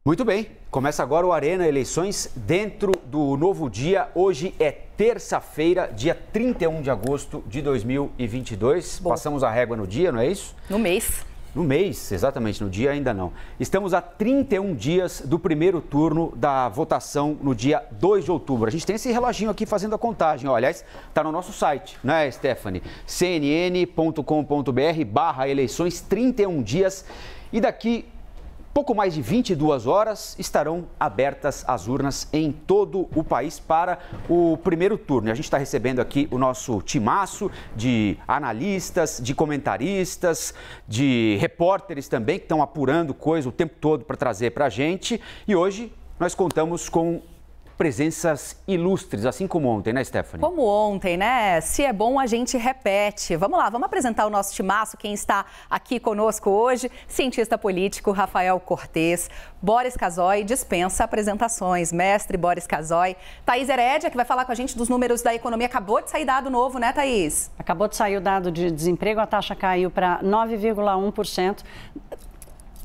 Muito bem, começa agora o Arena Eleições dentro do novo dia. Hoje é terça-feira, dia 31 de agosto de 2022. Bom. Passamos a régua no dia, não é isso? No mês. No mês, exatamente, no dia ainda não. Estamos a 31 dias do primeiro turno da votação no dia 2 de outubro. A gente tem esse reloginho aqui fazendo a contagem. Ó, aliás, está no nosso site, né, Stephanie? cnn.com.br/eleições, 31 dias. E daqui pouco mais de 22 horas estarão abertas as urnas em todo o país para o primeiro turno. E a gente está recebendo aqui o nosso timaço de analistas, de comentaristas, de repórteres também, que estão apurando coisa o tempo todo para trazer para a gente. E hoje nós contamos com presenças ilustres, assim como ontem, né, Stephanie? Como ontem, né? Se é bom, a gente repete. Vamos lá, vamos apresentar o nosso timaço, quem está aqui conosco hoje, cientista político Rafael Cortez, Boris Casoy, dispensa apresentações, mestre Boris Casoy, Thaís Herédia, que vai falar com a gente dos números da economia. Acabou de sair dado novo, né, Thaís? Acabou de sair o dado de desemprego, a taxa caiu para 9,1%.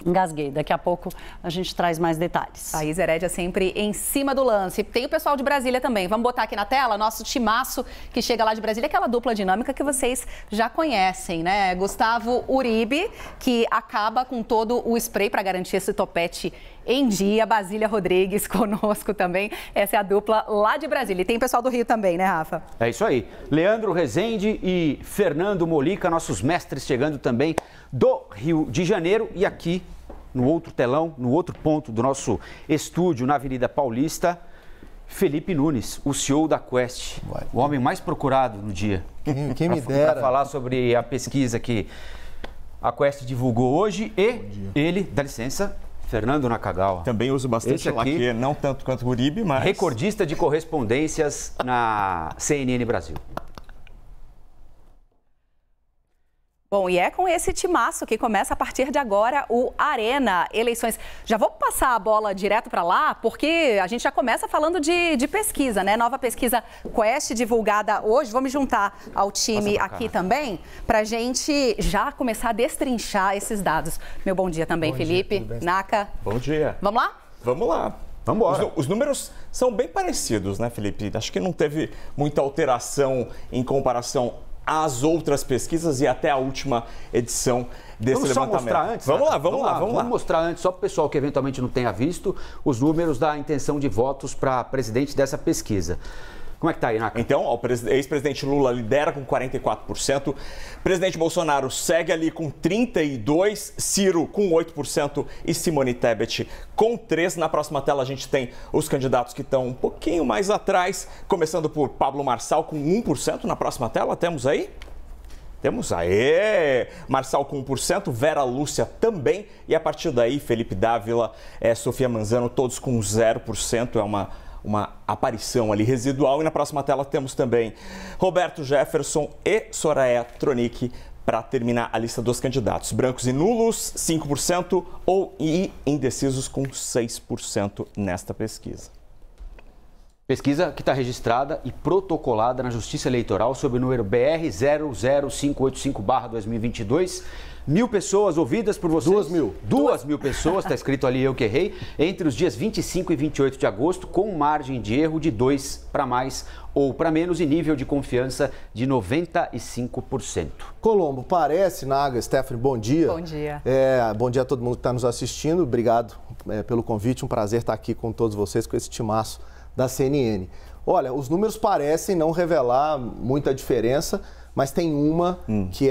Engasguei, daqui a pouco a gente traz mais detalhes. Thaís Herédia sempre em cima do lance. Tem o pessoal de Brasília também. Vamos botar aqui na tela nosso timaço que chega lá de Brasília, aquela dupla dinâmica que vocês já conhecem, né? Gustavo Uribe, que acaba com todo o spray para garantir esse topete em dia. Basília Rodrigues conosco também. Essa é a dupla lá de Brasília. E tem o pessoal do Rio também, né, Rafa? É isso aí. Leandro Rezende e Fernando Molica, nossos mestres chegando também do Rio de Janeiro. E aqui, no outro telão, no outro ponto do nosso estúdio, na Avenida Paulista, Felipe Nunes, o CEO da Quest, o homem mais procurado no dia. Quem me dera. Para falar sobre a pesquisa que a Quest divulgou hoje e ele, dá licença, Fernando Nakagawa. Também uso bastante laque, não tanto quanto o Uribe, mas... Recordista de correspondências na CNN Brasil. Bom, e é com esse timaço que começa a partir de agora o Arena Eleições. Já vou passar a bola direto para lá, porque a gente já começa falando de pesquisa, né? Nova pesquisa Quest divulgada hoje. Vou me juntar ao time aqui também, para a gente já começar a destrinchar esses dados. Meu bom dia também, Felipe, Naka. Bom dia. Vamos lá? Vamos lá. Vamos embora. Os números são bem parecidos, né, Felipe? Acho que não teve muita alteração em comparação às outras pesquisas e até a última edição desse levantamento. Vamos mostrar antes? Vamos lá, vamos lá. Vamos mostrar antes, só para o pessoal que eventualmente não tenha visto, os números da intenção de votos para presidente dessa pesquisa. Como é que tá aí, Naka? Então, o ex-presidente Lula lidera com 44%, presidente Bolsonaro segue ali com 32%, Ciro com 8% e Simone Tebet com 3%. Na próxima tela a gente tem os candidatos que estão um pouquinho mais atrás, começando por Pablo Marçal com 1%. Na próxima tela temos aí? Temos aí, Marçal com 1%, Vera Lúcia também, e a partir daí Felipe Dávila, Sofia Manzano, todos com 0%, é uma aparição ali residual. E na próxima tela temos também Roberto Jefferson e Soraya Tronic para terminar a lista dos candidatos. Brancos e nulos, 5%, e indecisos com 6% nesta pesquisa. Pesquisa que está registrada e protocolada na Justiça Eleitoral sob o número BR 00585/2022. 1.000 pessoas ouvidas por vocês. 2.000. 2.000 pessoas, está escrito ali, eu que errei, entre os dias 25 e 28 de agosto, com margem de erro de 2 para mais ou para menos e nível de confiança de 95%. Colombo, parece, Naga, Stephanie, bom dia. Bom dia. Bom dia a todo mundo que está nos assistindo. Obrigado pelo convite, um prazer estar aqui com todos vocês, com esse timaço da CNN. Olha, os números parecem não revelar muita diferença, mas tem uma que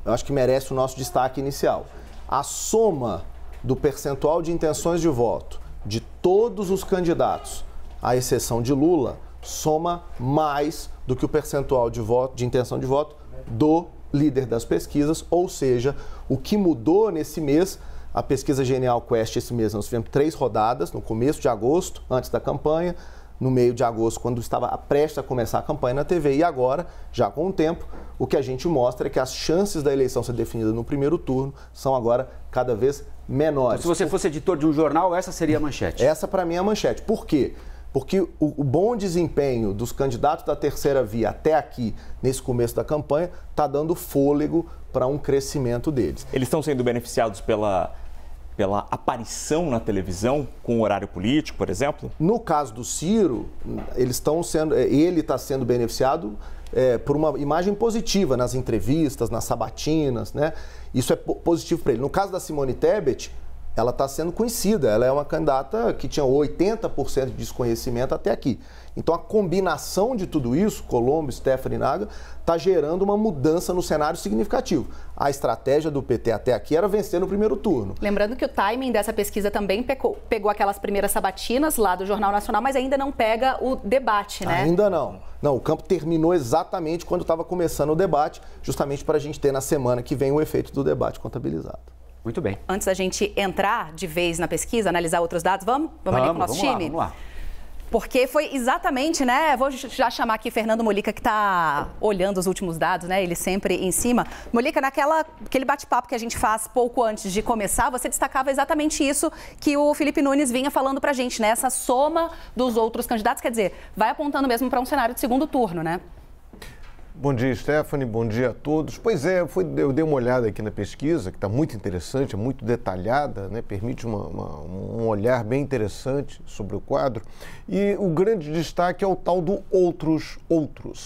eu acho que merece o nosso destaque inicial. A soma do percentual de intenções de voto de todos os candidatos, à exceção de Lula, soma mais do que o percentual de intenção de voto do líder das pesquisas, ou seja, o que mudou nesse mês. A pesquisa Genial Quest esse mês nós tivemos 3 rodadas, no começo de agosto, antes da campanha, no meio de agosto, quando estava prestes a começar a campanha na TV, e agora, já com o tempo, o que a gente mostra é que as chances da eleição ser definida no primeiro turno são agora cada vez menores. Então, se você fosse editor de um jornal, essa seria a manchete? Essa, para mim, é a manchete. Por quê? Porque o bom desempenho dos candidatos da terceira via até aqui, nesse começo da campanha, está dando fôlego para um crescimento deles. Eles estão sendo beneficiados pela pela aparição na televisão com horário político, por exemplo? No caso do Ciro, ele está sendo beneficiado por uma imagem positiva nas entrevistas, nas sabatinas, né? Isso é positivo para ele. No caso da Simone Tebet, ela está sendo conhecida, ela é uma candidata que tinha 80% de desconhecimento até aqui. Então a combinação de tudo isso, Colombo, Stephanie Naga, está gerando uma mudança no cenário significativo. A estratégia do PT até aqui era vencer no primeiro turno. Lembrando que o timing dessa pesquisa também pegou aquelas primeiras sabatinas lá do Jornal Nacional, mas ainda não pega o debate, né? Ainda não. Não, o campo terminou exatamente quando estava começando o debate, justamente para a gente ter na semana que vem o efeito do debate contabilizado. Muito bem. Antes da gente entrar de vez na pesquisa, analisar outros dados, vamos ali com o nosso time? Vamos lá. Porque foi exatamente, né? Vou já chamar aqui Fernando Molica, que está olhando os últimos dados, né? Ele sempre em cima. Molica, aquele bate-papo que a gente faz pouco antes de começar, você destacava exatamente isso que o Felipe Nunes vinha falando pra gente, né? Essa soma dos outros candidatos, quer dizer, vai apontando mesmo para um cenário de segundo turno, né? Bom dia, Stephanie. Bom dia a todos. Pois é, eu dei uma olhada aqui na pesquisa, que está muito interessante, é muito detalhada, né? Permite um olhar bem interessante sobre o quadro. E o grande destaque é o tal do outros,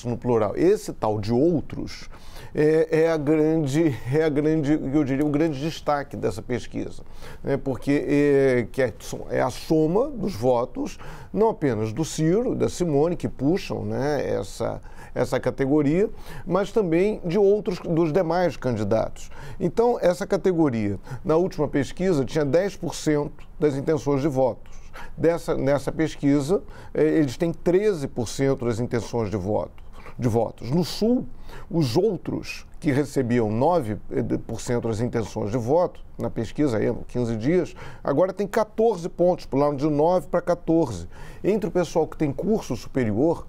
no plural. Esse tal de outros eu diria, o grande destaque dessa pesquisa, né? Porque é a soma dos votos, não apenas do Ciro, da Simone, que puxam, né, essa categoria, mas também de outros, dos demais candidatos. Então, essa categoria, na última pesquisa, tinha 10% das intenções de votos. Nessa pesquisa, eles têm 13% das intenções de votos. No Sul, os outros, que recebiam 9% das intenções de voto, na pesquisa, aí, 15 dias, agora tem 14 pontos, pularam de 9 para 14. Entre o pessoal que tem curso superior,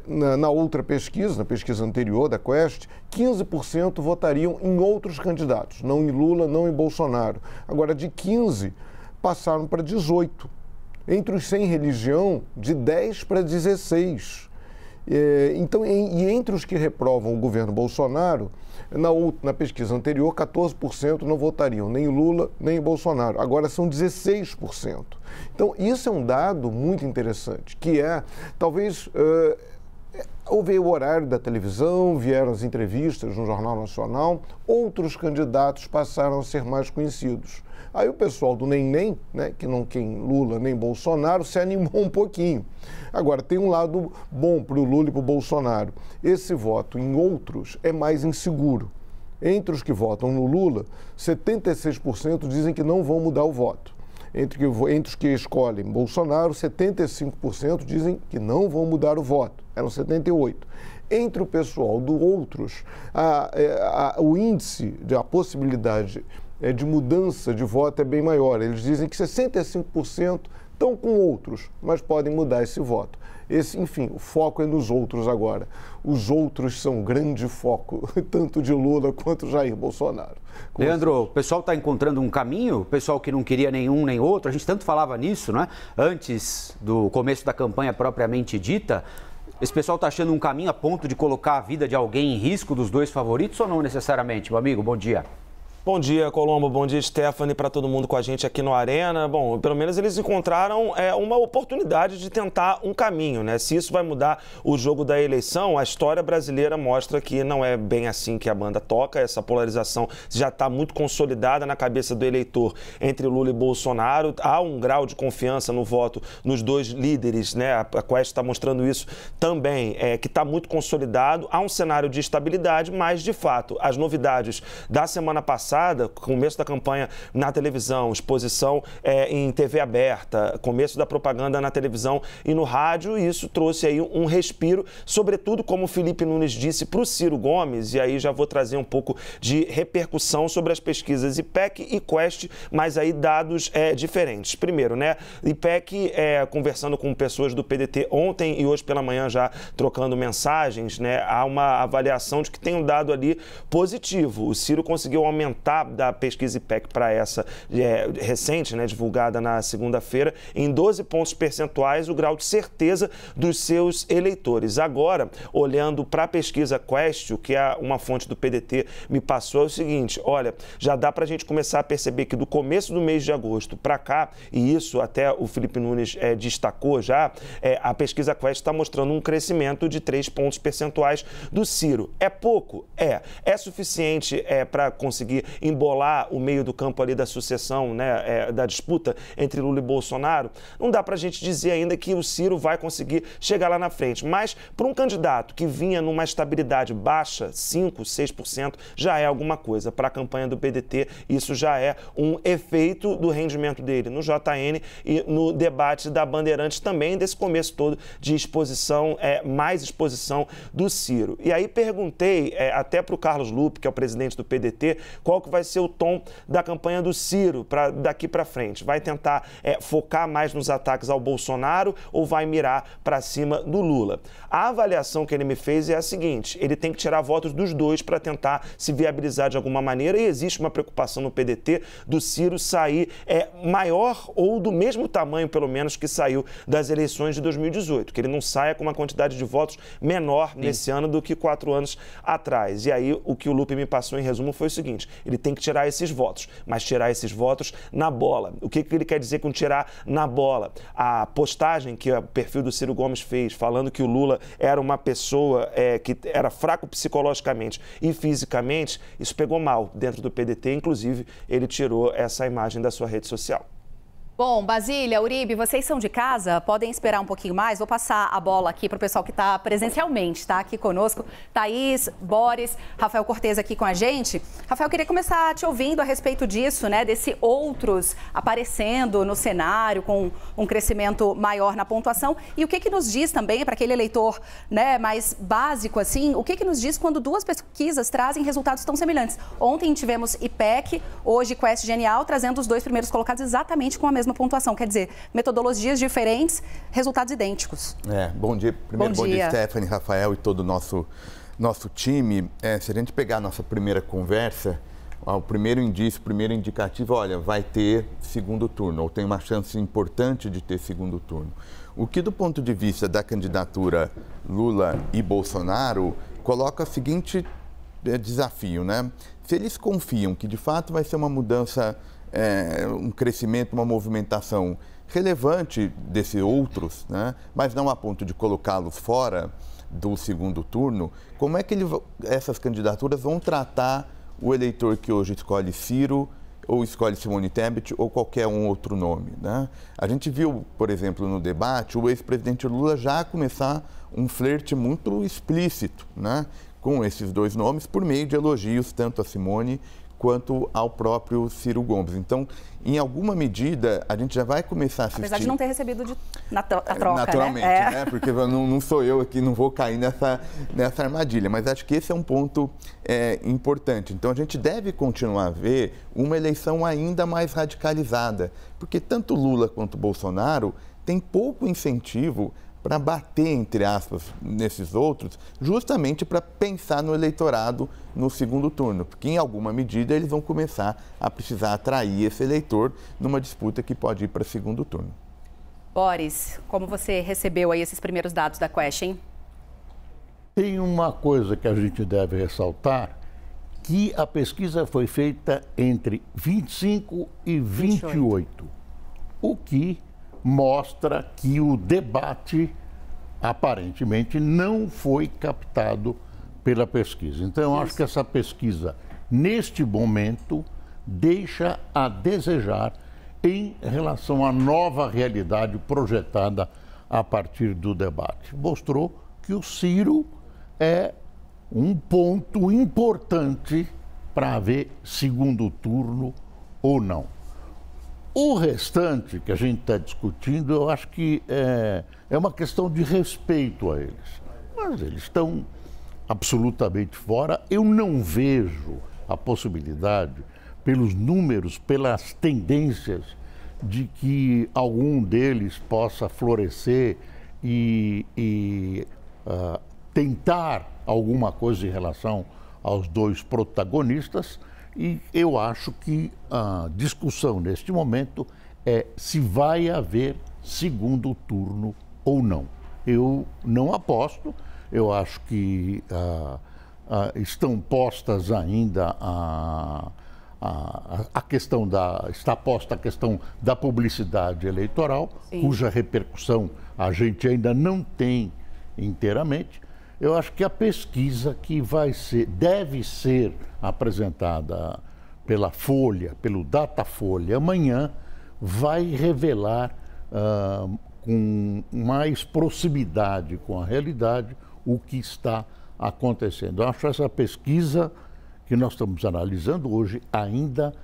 na outra pesquisa, na pesquisa anterior da Quest, 15% votariam em outros candidatos, não em Lula, não em Bolsonaro. Agora, de 15%, passaram para 18%. Entre os sem religião, de 10% para 16%. Então, entre os que reprovam o governo Bolsonaro, na pesquisa anterior, 14% não votariam nem em Lula, nem em Bolsonaro. Agora são 16%. Então, isso é um dado muito interessante, que talvez, houve o horário da televisão, vieram as entrevistas no Jornal Nacional, outros candidatos passaram a ser mais conhecidos. Aí o pessoal do nem, né, que não quem Lula nem Bolsonaro, se animou um pouquinho. Agora, tem um lado bom para o Lula e para o Bolsonaro. Esse voto em outros é mais inseguro. Entre os que votam no Lula, 76% dizem que não vão mudar o voto. Entre os que escolhem Bolsonaro, 75% dizem que não vão mudar o voto. Eram 78%. Entre o pessoal do outros, o índice, a possibilidade de mudança de voto é bem maior. Eles dizem que 65% estão com outros, mas podem mudar esse voto. Enfim, o foco é nos outros agora. Os outros são um grande foco, tanto de Lula quanto Jair Bolsonaro. Leandro, o pessoal está encontrando um caminho? O pessoal que não queria nenhum nem outro, a gente tanto falava nisso, né? Antes do começo da campanha propriamente dita. Esse pessoal está achando um caminho a ponto de colocar a vida de alguém em risco dos dois favoritos ou não necessariamente? Meu amigo, bom dia. Bom dia, Colombo. Bom dia, Stephanie, para todo mundo com a gente aqui no Arena. Bom, pelo menos eles encontraram uma oportunidade de tentar um caminho, né? Se isso vai mudar o jogo da eleição, a história brasileira mostra que não é bem assim que a banda toca. Essa polarização já está muito consolidada na cabeça do eleitor entre Lula e Bolsonaro. Há um grau de confiança no voto nos dois líderes, né? A Quest está mostrando isso também, que está muito consolidado. Há um cenário de estabilidade, mas, de fato, as novidades da semana passada, começo da campanha na televisão, exposição em TV aberta, começo da propaganda na televisão e no rádio, e isso trouxe aí um respiro, sobretudo, como o Felipe Nunes disse, para o Ciro Gomes, e aí já vou trazer um pouco de repercussão sobre as pesquisas IPEC e Quest, mas aí dados diferentes. Primeiro, né, IPEC, conversando com pessoas do PDT ontem e hoje pela manhã já trocando mensagens, né, há uma avaliação de que tem um dado ali positivo. O Ciro conseguiu aumentar aumentar da pesquisa IPEC para essa recente, né, divulgada na segunda-feira, em 12 pontos percentuais o grau de certeza dos seus eleitores. Agora, olhando para a pesquisa Quest, o que é uma fonte do PDT me passou, é o seguinte, olha, já dá para a gente começar a perceber que do começo do mês de agosto para cá, e isso até o Felipe Nunes destacou já, a pesquisa Quest está mostrando um crescimento de 3 pontos percentuais do Ciro. É pouco? É suficiente para conseguir embolar o meio do campo ali da sucessão, né, da disputa entre Lula e Bolsonaro? Não dá para a gente dizer ainda que o Ciro vai conseguir chegar lá na frente, mas para um candidato que vinha numa estabilidade baixa, 5%, 6%, já é alguma coisa. Para a campanha do PDT, isso já é um efeito do rendimento dele no JN e no debate da Bandeirantes também, desse começo todo de exposição, mais exposição do Ciro. E aí perguntei até para o Carlos Lupe, que é o presidente do PDT, qual que vai ser o tom da campanha do Ciro daqui para frente. Vai tentar focar mais nos ataques ao Bolsonaro ou vai mirar para cima do Lula? A avaliação que ele me fez é a seguinte: ele tem que tirar votos dos dois para tentar se viabilizar de alguma maneira, e existe uma preocupação no PDT do Ciro sair maior ou do mesmo tamanho, pelo menos, que saiu das eleições de 2018, que ele não saia com uma quantidade de votos menor nesse ano do que 4 anos atrás. E aí o que o Lupe me passou em resumo foi o seguinte: ele tem que tirar esses votos, mas tirar esses votos na bola. O que ele quer dizer com tirar na bola? A postagem que o perfil do Ciro Gomes fez, falando que o Lula era uma pessoa que era fraco psicologicamente e fisicamente, isso pegou mal dentro do PDT, inclusive ele tirou essa imagem da sua rede social. Bom, Basília, Uribe, vocês são de casa, podem esperar um pouquinho mais. Vou passar a bola aqui para o pessoal que está presencialmente, tá? Aqui conosco. Thaís, Boris, Rafael Cortez aqui com a gente. Rafael, queria começar te ouvindo a respeito disso, né? Desse outros aparecendo no cenário com um crescimento maior na pontuação. E o que nos diz também, para aquele eleitor, né, mais básico assim, o que nos diz quando duas pesquisas trazem resultados tão semelhantes? Ontem tivemos IPEC, hoje Quest Genial, trazendo os dois primeiros colocados exatamente com a mesma pontuação, quer dizer, metodologias diferentes, resultados idênticos. Bom dia. Primeiro, bom dia, Stephanie, Rafael e todo o nosso time. Se a gente pegar a nossa primeira conversa, o primeiro indício, o primeiro indicativo, olha, vai ter segundo turno, ou tem uma chance importante de ter segundo turno. O que, do ponto de vista da candidatura Lula e Bolsonaro, coloca o seguinte desafio, né? Se eles confiam que, de fato, vai ser uma mudança, um crescimento, uma movimentação relevante desses outros, né? Mas não a ponto de colocá-los fora do segundo turno, como é que essas candidaturas vão tratar o eleitor que hoje escolhe Ciro ou escolhe Simone Tebet ou qualquer um outro nome, né? A gente viu, por exemplo, no debate, o ex-presidente Lula já começar um flerte muito explícito, né, com esses dois nomes, por meio de elogios tanto a Simone quanto ao próprio Ciro Gomes. Então, em alguma medida, a gente já vai começar a assistir... Apesar de não ter recebido a troca, naturalmente, né? Porque não sou eu aqui, não vou cair nessa armadilha. Mas acho que esse é um ponto importante. Então, a gente deve continuar a ver uma eleição ainda mais radicalizada, porque tanto Lula quanto Bolsonaro têm pouco incentivo para bater, entre aspas, nesses outros, justamente para pensar no eleitorado no segundo turno, porque em alguma medida eles vão começar a precisar atrair esse eleitor numa disputa que pode ir para segundo turno. Boris, como você recebeu aí esses primeiros dados da Quest, hein? Tem uma coisa que a gente deve ressaltar, que a pesquisa foi feita entre 25 e 28, o que mostra que o debate aparentemente não foi captado pela pesquisa. Então, eu acho que essa pesquisa, neste momento, deixa a desejar em relação à nova realidade projetada a partir do debate. Mostrou que o Ciro é um ponto importante para haver segundo turno ou não. O restante que a gente está discutindo, eu acho que é uma questão de respeito a eles. Mas eles estão absolutamente fora. Eu não vejo a possibilidade, pelos números, pelas tendências, de que algum deles possa florescer e tentar alguma coisa em relação aos dois protagonistas. E eu acho que a discussão neste momento é se vai haver segundo turno ou não. Eu não aposto, eu acho que estão postas ainda a questão está posta a questão da publicidade eleitoral, sim, cuja repercussão a gente ainda não tem inteiramente. Eu acho que a pesquisa que deve ser apresentada pela Folha, pelo Datafolha amanhã, vai revelar com mais proximidade com a realidade o que está acontecendo. Eu acho essa pesquisa que nós estamos analisando hoje ainda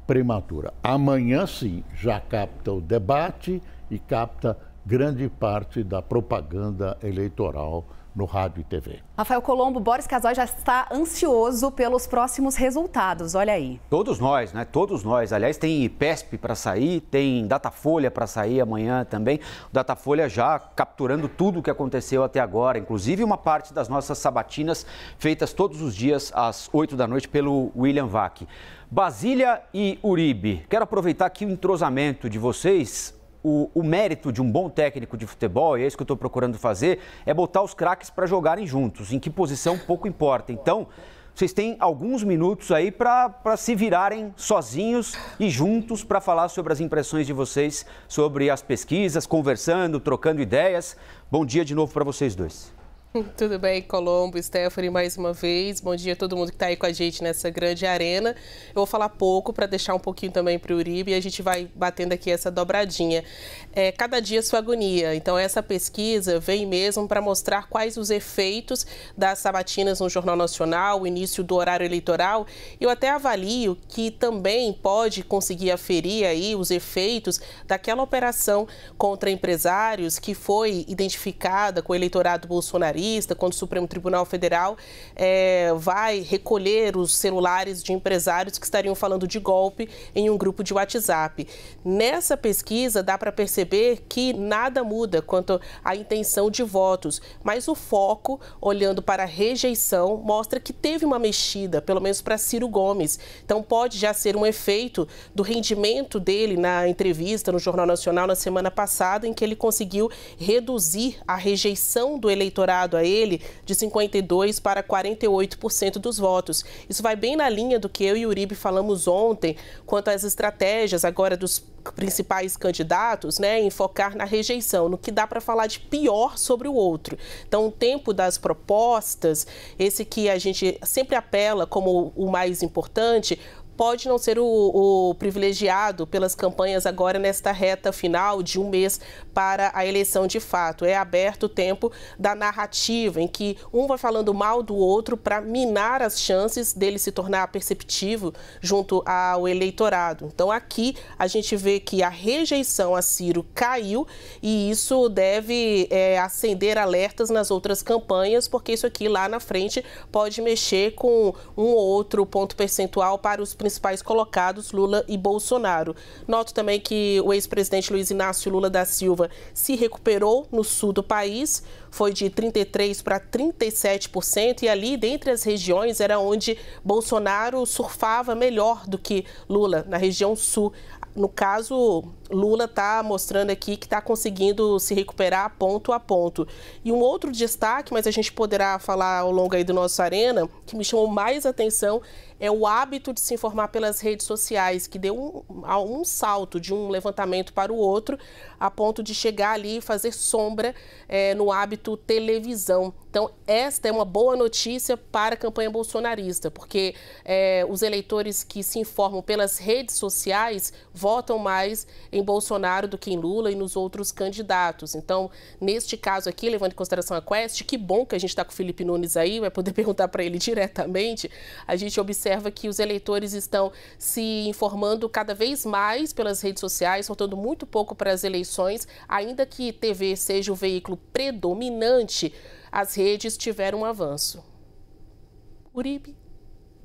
prematura. Amanhã, sim, já capta o debate e capta grande parte da propaganda eleitoral no rádio e TV. Rafael Colombo, Boris Casoy já está ansioso pelos próximos resultados, olha aí. Todos nós, né? Todos nós. Aliás, tem IPESP para sair, tem Datafolha para sair amanhã também. O Datafolha já capturando tudo o que aconteceu até agora, inclusive uma parte das nossas sabatinas feitas todos os dias às 8 da noite pelo William Vac. Basília e Uribe, quero aproveitar aqui o entrosamento de vocês. O mérito de um bom técnico de futebol, e é isso que eu estou procurando fazer, é botar os craques para jogarem juntos. Em que posição pouco importa. Então, vocês têm alguns minutos aí para se virarem sozinhos e juntos para falar sobre as impressões de vocês sobre as pesquisas, conversando, trocando ideias. Bom dia de novo para vocês dois. Tudo bem, Colombo, Stephanie, mais uma vez. Bom dia a todo mundo que está aí com a gente nessa grande arena. Eu vou falar pouco para deixar um pouquinho também para o Uribe e a gente vai batendo aqui essa dobradinha. Cada dia sua agonia. Então, essa pesquisa vem mesmo para mostrar quais os efeitos das sabatinas no Jornal Nacional, o início do horário eleitoral. Eu até avalio que também pode conseguir aferir aí os efeitos daquela operação contra empresários que foi identificada com o eleitorado bolsonarista, quando o Supremo Tribunal Federal vai recolher os celulares de empresários que estariam falando de golpe em um grupo de WhatsApp. Nessa pesquisa dá para perceber que nada muda quanto à intenção de votos, mas o foco, olhando para a rejeição, mostra que teve uma mexida, pelo menos para Ciro Gomes. Então pode já ser um efeito do rendimento dele na entrevista no Jornal Nacional na semana passada, em que ele conseguiu reduzir a rejeição do eleitorado a ele de 52% para 48% dos votos. Isso vai bem na linha do que eu e o Uribe falamos ontem, quanto às estratégias agora dos principais candidatos, né, em focar na rejeição, no que dá para falar de pior sobre o outro. Então, o tempo das propostas, esse que a gente sempre apela como o mais importante, pode não ser o privilegiado pelas campanhas agora nesta reta final de um mês para a eleição de fato. É aberto o tempo da narrativa, em que um vai falando mal do outro para minar as chances dele se tornar perceptivo junto ao eleitorado. Então aqui a gente vê que a rejeição a Ciro caiu e isso deve acender alertas nas outras campanhas, porque isso aqui lá na frente pode mexer com um ou outro ponto percentual para os principais colocados, Lula e Bolsonaro. Noto também que o ex-presidente Luiz Inácio Lula da Silva se recuperou no sul do país, foi de 33% para 37%, e ali, dentre as regiões, era onde Bolsonaro surfava melhor do que Lula, na região sul. No caso, Lula está mostrando aqui que está conseguindo se recuperar ponto a ponto. E um outro destaque, mas a gente poderá falar ao longo aí do nosso Arena, que me chamou mais atenção, é o hábito de se informar pelas redes sociais, que deu um salto de um levantamento para o outro, a ponto de chegar ali e fazer sombra no hábito televisão. Então, esta é uma boa notícia para a campanha bolsonarista, porque os eleitores que se informam pelas redes sociais votam mais em Bolsonaro do que em Lula e nos outros candidatos. Então, neste caso aqui, levando em consideração a Quest, que bom que a gente está com o Felipe Nunes aí, vai poder perguntar para ele diretamente, a gente observa que os eleitores estão se informando cada vez mais pelas redes sociais, faltando muito pouco para as eleições, ainda que TV seja o veículo predominante, as redes tiveram um avanço. Uribe.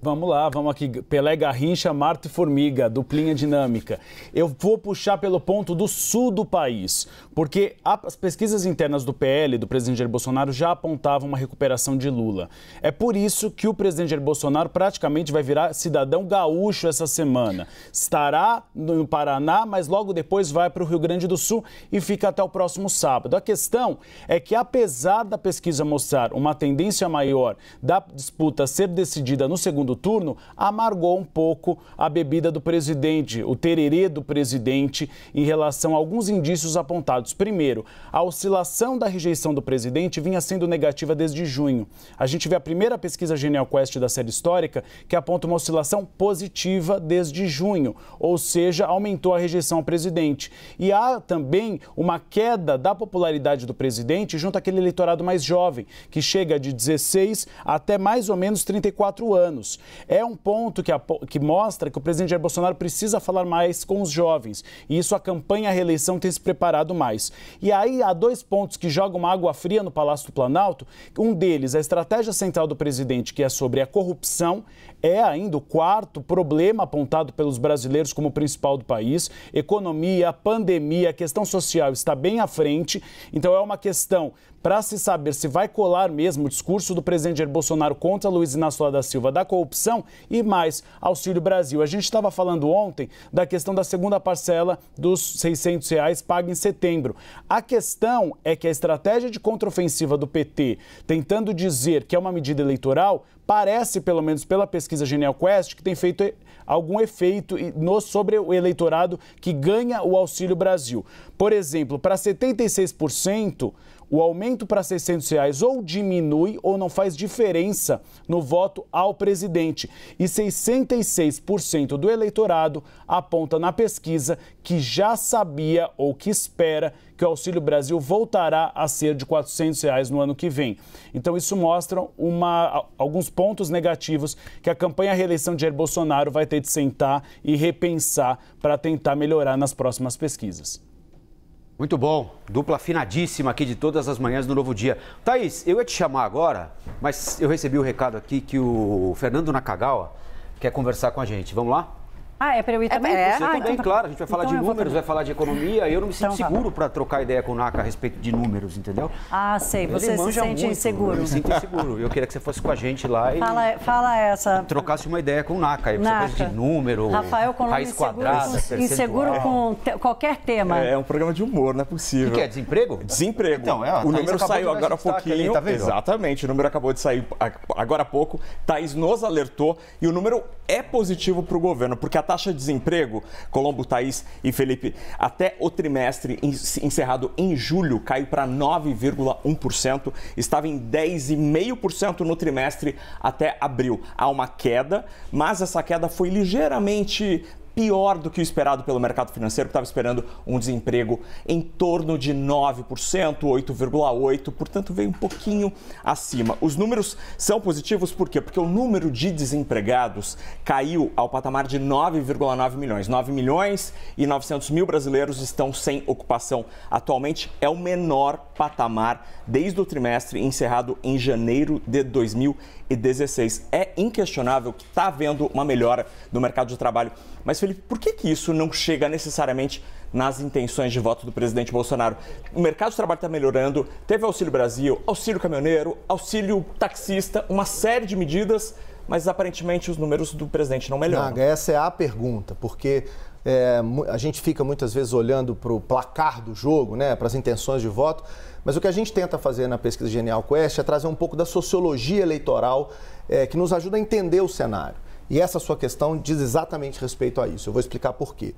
Vamos lá, vamos aqui. Pelé, Garrincha, Marta e Formiga, duplinha dinâmica. Eu vou puxar pelo ponto do sul do país, porque as pesquisas internas do PL, do presidente Jair Bolsonaro, já apontavam uma recuperação de Lula. É por isso que o presidente Jair Bolsonaro praticamente vai virar cidadão gaúcho essa semana. Estará no Paraná, mas logo depois vai para o Rio Grande do Sul e fica até o próximo sábado. A questão é que, apesar da pesquisa mostrar uma tendência maior da disputa ser decidida no segundo turno, amargou um pouco a bebida do presidente, o tererê do presidente, em relação a alguns indícios apontados. Primeiro, a oscilação da rejeição do presidente vinha sendo negativa desde junho. A gente vê a primeira pesquisa Genial Quest da série histórica que aponta uma oscilação positiva desde junho, ou seja, aumentou a rejeição ao presidente. E há também uma queda da popularidade do presidente junto àquele eleitorado mais jovem, que chega de 16 até mais ou menos 34 anos. É um ponto que mostra que o presidente Jair Bolsonaro precisa falar mais com os jovens. E isso a campanha à reeleição tem se preparado mais. E aí há dois pontos que jogam uma água fria no Palácio do Planalto. Um deles, a estratégia central do presidente, que é sobre a corrupção, é ainda o quarto problema apontado pelos brasileiros como principal do país. Economia, pandemia, a questão social está bem à frente. Então é uma questão para se saber se vai colar mesmo o discurso do presidente Jair Bolsonaro contra Luiz Inácio Lula da Silva da corrupção e mais Auxílio Brasil. A gente estava falando ontem da questão da segunda parcela dos R$600 paga em setembro. A questão é que a estratégia de contraofensiva do PT, tentando dizer que é uma medida eleitoral, parece, pelo menos pela pesquisa Genial Quest, que tem feito algum efeito sobre o eleitorado que ganha o Auxílio Brasil. Por exemplo, para 76%, o aumento para R$600 ou diminui ou não faz diferença no voto ao presidente. E 66% do eleitorado aponta na pesquisa que já sabia ou que espera que o Auxílio Brasil voltará a ser de R$400 no ano que vem. Então isso mostra alguns pontos negativos que a campanha à reeleição de Jair Bolsonaro vai ter de sentar e repensar para tentar melhorar nas próximas pesquisas. Muito bom, dupla afinadíssima aqui de todas as manhãs do Novo Dia. Thaís, eu ia te chamar agora, mas eu recebi o recado aqui que o Fernando Nakagawa quer conversar com a gente. Vamos lá? Ah, é para eu ir também? Você também, claro. A gente vai falar de números, vai falar de economia. Eu não me sinto seguro para trocar ideia com o Naka a respeito de números, entendeu? Ah, sei. Você se sente inseguro. Eu me sinto inseguro. Eu queria que você fosse com a gente lá e fala essa. Trocasse uma ideia com o Naka. Aí você de número, Rafael Colombo, raiz quadrada, inseguro com qualquer tema. É um programa de humor, não é possível. O que é? Desemprego? Desemprego. Então, o número saiu agora há pouquinho. Ali, tá exatamente. O número acabou de sair agora há pouco. Thaís nos alertou e o número é positivo para o governo, porque a taxa de desemprego, Colombo, Thaís e Felipe, até o trimestre encerrado em julho caiu para 9,1%, estava em 10,5% no trimestre até abril. Há uma queda, mas essa queda foi ligeiramente pior do que o esperado pelo mercado financeiro, que estava esperando um desemprego em torno de 9%, 8,8%, portanto veio um pouquinho acima. Os números são positivos por quê? Porque o número de desempregados caiu ao patamar de 9,9 milhões. 9 milhões e 900 mil brasileiros estão sem ocupação. Atualmente é o menor patamar desde o trimestre encerrado em janeiro de 2016. É inquestionável que está havendo uma melhora no mercado de trabalho. Mas, Felipe, por que isso não chega necessariamente nas intenções de voto do presidente Bolsonaro? O mercado de trabalho está melhorando, teve Auxílio Brasil, Auxílio Caminhoneiro, Auxílio Taxista, uma série de medidas, mas aparentemente os números do presidente não melhoram. Naga, essa é a pergunta, porque a gente fica muitas vezes olhando para o placar do jogo, né, para as intenções de voto, mas o que a gente tenta fazer na pesquisa Genial Quest é trazer um pouco da sociologia eleitoral que nos ajuda a entender o cenário. E essa sua questão diz exatamente respeito a isso. Eu vou explicar por quê.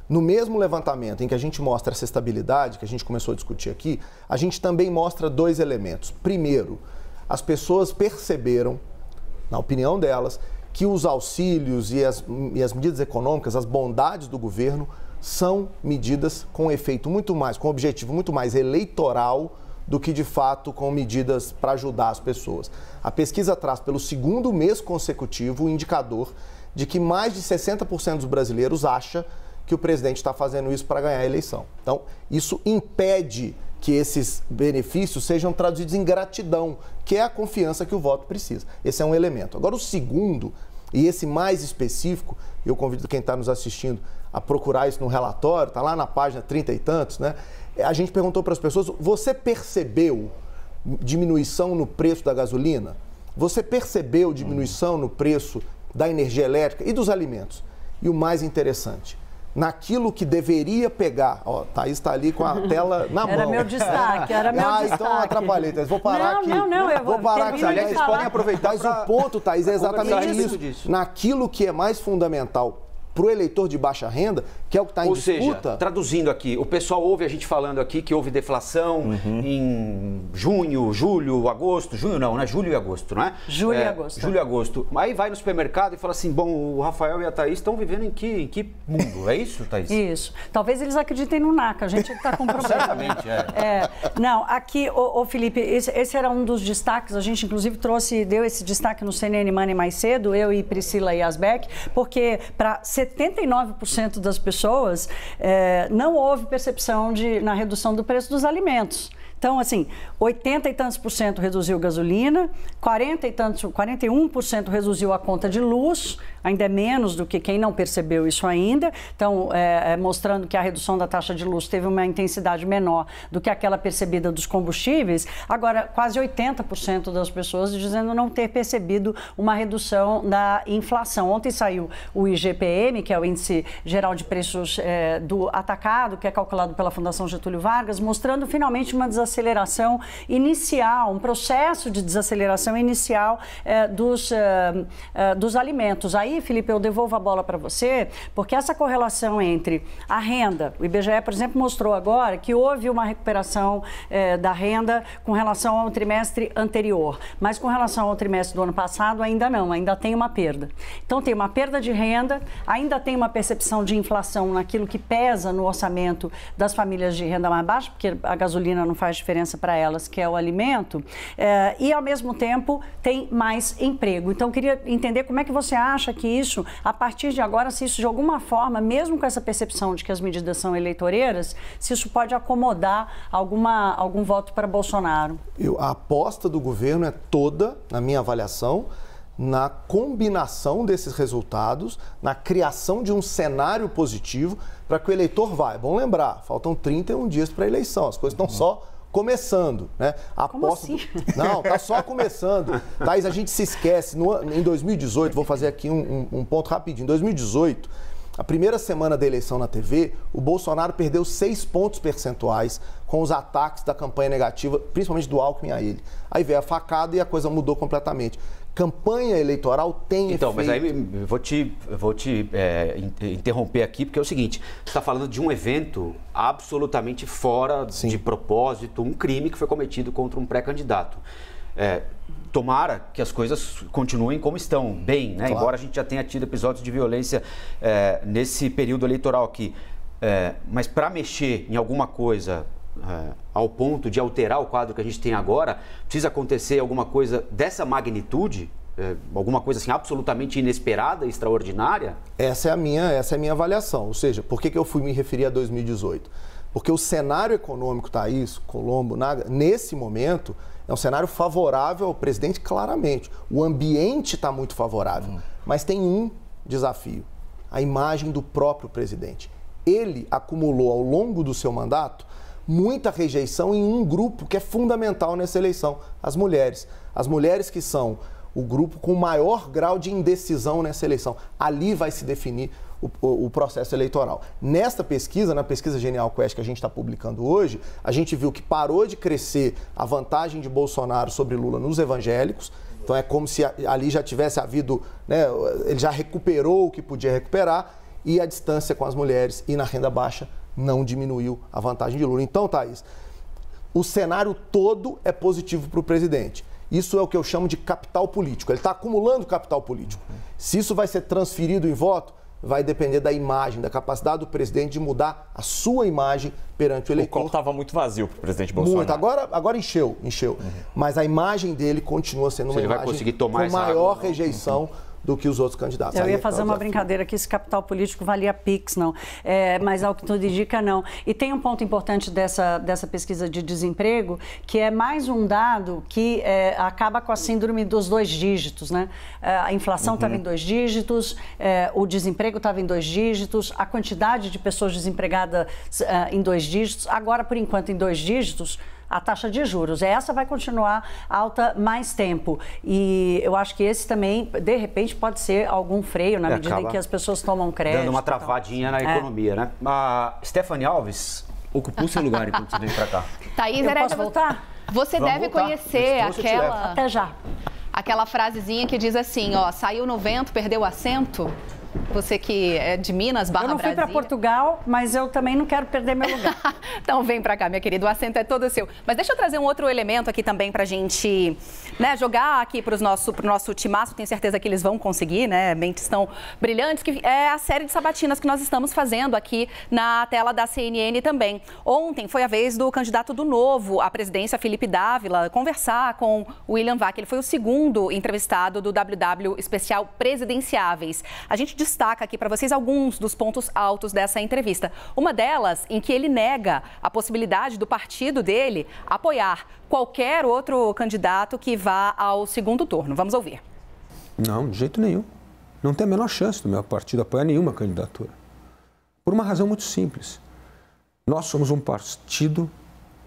No mesmo levantamento em que a gente mostra essa estabilidade, que a gente começou a discutir aqui, a gente também mostra dois elementos. Primeiro, as pessoas perceberam, na opinião delas, que os auxílios e as medidas econômicas, as bondades do governo, são medidas com efeito muito mais, com objetivo muito mais eleitoral do que, de fato, com medidas para ajudar as pessoas. A pesquisa traz, pelo segundo mês consecutivo, o indicador de que mais de 60% dos brasileiros acha que o presidente está fazendo isso para ganhar a eleição. Então, isso impede que esses benefícios sejam traduzidos em gratidão, que é a confiança que o voto precisa. Esse é um elemento. Agora, o segundo E esse mais específico, eu convido quem está nos assistindo a procurar isso no relatório, está lá na página 30 e tantos, né? A gente perguntou para as pessoas, você percebeu diminuição no preço da gasolina? Você percebeu diminuição no preço da energia elétrica e dos alimentos? E o mais interessante, naquilo que deveria pegar, ó, Thaís está ali com a tela na mão. Era meu destaque, era meu destaque. Então atrapalhei, Thaís. Vou parar aqui. Não, eu vou parar aqui. Aliás, vocês podem aproveitar. Mas o ponto, Thaís, é exatamente isso. Naquilo que é mais fundamental para o eleitor de baixa renda, que é o que está em disputa. Ou seja, traduzindo aqui, o pessoal ouve a gente falando aqui que houve deflação em junho, julho, agosto. Junho não, né? Julho e agosto, não é? Julho e agosto. Julho e agosto. Aí vai no supermercado e fala assim, bom, o Rafael e a Thaís estão vivendo em que mundo? É isso, Thaís? Isso. Talvez eles acreditem no NACA, a gente está com problema. Certamente, Não, aqui, Felipe, esse era um dos destaques, a gente inclusive deu esse destaque no CNN Money mais cedo, eu e Priscila Yasbeck, porque para 79% das pessoas não houve percepção na redução do preço dos alimentos. Então, assim, 80 e tantos por cento reduziu gasolina, 41% reduziu a conta de luz, ainda é menos do que quem não percebeu isso ainda. Então, mostrando que a redução da taxa de luz teve uma intensidade menor do que aquela percebida dos combustíveis. Agora, quase 80% das pessoas dizendo não ter percebido uma redução da inflação. Ontem saiu o IGPM, que é o Índice Geral de Preços do Atacado, que é calculado pela Fundação Getúlio Vargas, mostrando finalmente uma desaceleração inicial, um processo de desaceleração inicial dos alimentos. Aí, Felipe, eu devolvo a bola para você, porque essa correlação entre a renda, o IBGE, por exemplo, mostrou agora que houve uma recuperação da renda com relação ao trimestre anterior, mas com relação ao trimestre do ano passado ainda não, ainda tem uma perda. Então tem uma perda de renda, ainda tem uma percepção de inflação naquilo que pesa no orçamento das famílias de renda mais baixa, porque a gasolina não faz diferença para elas, que é o alimento, e ao mesmo tempo tem mais emprego. Então, eu queria entender como é que você acha que isso, a partir de agora, se isso de alguma forma, mesmo com essa percepção de que as medidas são eleitoreiras, se isso pode acomodar algum voto para Bolsonaro? A aposta do governo é toda, na minha avaliação, na combinação desses resultados, na criação de um cenário positivo para que o eleitor vá. É bom lembrar, faltam 31 dias para a eleição, as coisas estão só começando, né? Como assim? Não, tá só começando. Thaís, a gente se esquece, em 2018, vou fazer aqui um ponto rapidinho, em 2018, a primeira semana da eleição na TV, o Bolsonaro perdeu 6 pontos percentuais com os ataques da campanha negativa, principalmente do Alckmin a ele. Aí veio a facada e a coisa mudou completamente. Campanha eleitoral tem então, efeito... Mas aí vou te interromper aqui, porque é o seguinte, você está falando de um evento absolutamente fora de propósito, um crime que foi cometido contra um pré-candidato. Tomara que as coisas continuem como estão, bem, né? Claro. Embora a gente já tenha tido episódios de violência nesse período eleitoral aqui. Mas para mexer em alguma coisa... ao ponto de alterar o quadro que a gente tem agora, precisa acontecer alguma coisa dessa magnitude, alguma coisa assim absolutamente inesperada, extraordinária? Essa é a minha avaliação. Ou seja, por que eu fui me referir a 2018? Porque o cenário econômico, Thaís, Colombo, Naga, nesse momento, é um cenário favorável ao presidente, claramente. O ambiente está muito favorável. Mas tem um desafio, a imagem do próprio presidente. Ele acumulou ao longo do seu mandato muita rejeição em um grupo que é fundamental nessa eleição, as mulheres. As mulheres que são o grupo com maior grau de indecisão nessa eleição. Ali vai se definir o processo eleitoral. Nesta pesquisa, na pesquisa Genial Quest que a gente está publicando hoje, a gente viu que parou de crescer a vantagem de Bolsonaro sobre Lula nos evangélicos. Então é como se ali já tivesse havido, né, ele já recuperou o que podia recuperar, e a distância com as mulheres e na renda baixa não diminuiu a vantagem de Lula. Então, Thaís, o cenário todo é positivo para o presidente. Isso é o que eu chamo de capital político. Ele está acumulando capital político. Se isso vai ser transferido em voto, vai depender da imagem, da capacidade do presidente de mudar a sua imagem perante o eleitor. O copo estava muito vazio para o presidente Bolsonaro. Muito. Agora encheu. Mas a imagem dele continua sendo uma imagem com maior rejeição do que os outros candidatos. Eu ia fazer uma brincadeira aqui, se capital político valia Pix, não. Mas ao que tudo indica, não. E tem um ponto importante dessa pesquisa de desemprego, que é mais um dado que acaba com a síndrome dos 2 dígitos, né? A inflação estava em 2 dígitos, o desemprego estava em 2 dígitos, a quantidade de pessoas desempregadas em 2 dígitos, agora, por enquanto, em 2 dígitos, a taxa de juros. Essa vai continuar alta mais tempo. E eu acho que esse também, de repente, pode ser algum freio na medida em que as pessoas tomam crédito. Dando uma travadinha na economia, né? A Stephanie Alves ocupou seu lugar enquanto você veio para cá. Thaís, posso voltar? Você Vamos deve voltar. Conhecer aquela... Até já. Aquela frasezinha que diz assim, ó, saiu no vento, perdeu o assento. Você que é de Minas, Brasília. Eu não fui para Portugal, mas eu também não quero perder meu lugar. Então vem para cá, minha querida, o assento é todo seu. Mas deixa eu trazer um outro elemento aqui também para a gente, né, jogar aqui pro nosso timaço. Tenho certeza que eles vão conseguir, né? Mentes tão brilhantes, que é a série de sabatinas que nós estamos fazendo aqui na tela da CNN também. Ontem foi a vez do candidato do Novo à presidência, Felipe Dávila, conversar com o William Vac. Ele foi o segundo entrevistado do WW Especial Presidenciáveis. A gente destaca aqui para vocês alguns dos pontos altos dessa entrevista. Uma delas em que ele nega a possibilidade do partido dele apoiar qualquer outro candidato que vá ao segundo turno. Vamos ouvir. Não, de jeito nenhum. Não tem a menor chance do meu partido apoiar nenhuma candidatura. Por uma razão muito simples. Nós somos um partido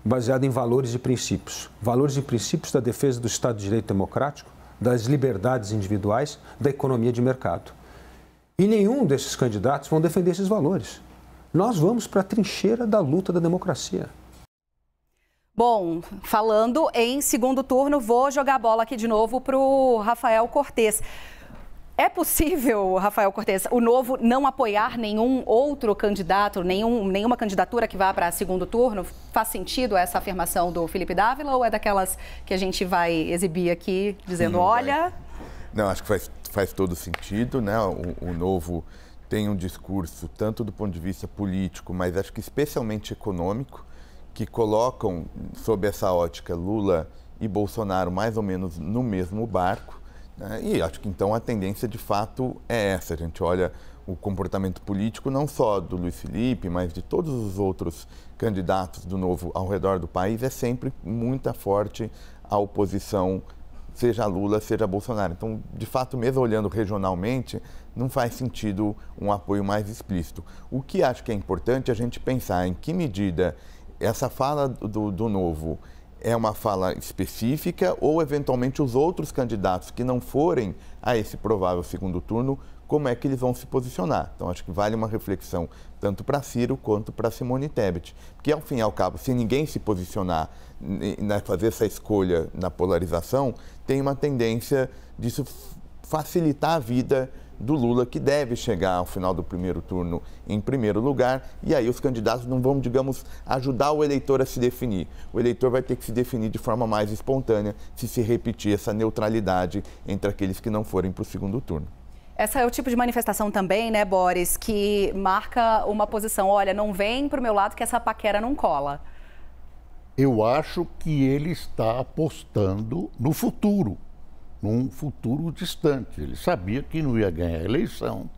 baseado em valores e princípios. Valores e princípios da defesa do Estado de Direito Democrático, das liberdades individuais, da economia de mercado. E nenhum desses candidatos vão defender esses valores. Nós vamos para a trincheira da luta da democracia. Bom, falando em segundo turno, vou jogar a bola aqui de novo para o Rafael Cortez. É possível, Rafael Cortez, o Novo não apoiar nenhum outro candidato, nenhuma candidatura que vá para segundo turno? Faz sentido essa afirmação do Felipe Dávila ou é daquelas que a gente vai exibir aqui dizendo, olha... Não, acho que faz todo sentido, né? O Novo tem um discurso, tanto do ponto de vista político, mas acho que especialmente econômico, que colocam sob essa ótica Lula e Bolsonaro mais ou menos no mesmo barco, né? E acho que então a tendência de fato é essa. A gente olha o comportamento político não só do Luiz Felipe, mas de todos os outros candidatos do Novo ao redor do país, é sempre muito forte a oposição, seja Lula, seja Bolsonaro. Então, de fato, mesmo olhando regionalmente, não faz sentido um apoio mais explícito. O que acho que é importante é a gente pensar em que medida essa fala do Novo é uma fala específica ou, eventualmente, os outros candidatos que não forem a esse provável segundo turno, como é que eles vão se posicionar. Então, acho que vale uma reflexão tanto para Ciro quanto para Simone Tebet. Porque, ao fim e ao cabo, se ninguém se posicionar, fazer essa escolha na polarização, tem uma tendência disso facilitar a vida do Lula, que deve chegar ao final do primeiro turno em primeiro lugar, e aí os candidatos não vão, digamos, ajudar o eleitor a se definir. O eleitor vai ter que se definir de forma mais espontânea se repetir essa neutralidade entre aqueles que não forem para o segundo turno. Essa é o tipo de manifestação também, né, Boris, que marca uma posição, olha, não vem para o meu lado que essa paquera não cola. Eu acho que ele está apostando no futuro, num futuro distante. Ele sabia que não ia ganhar a eleição,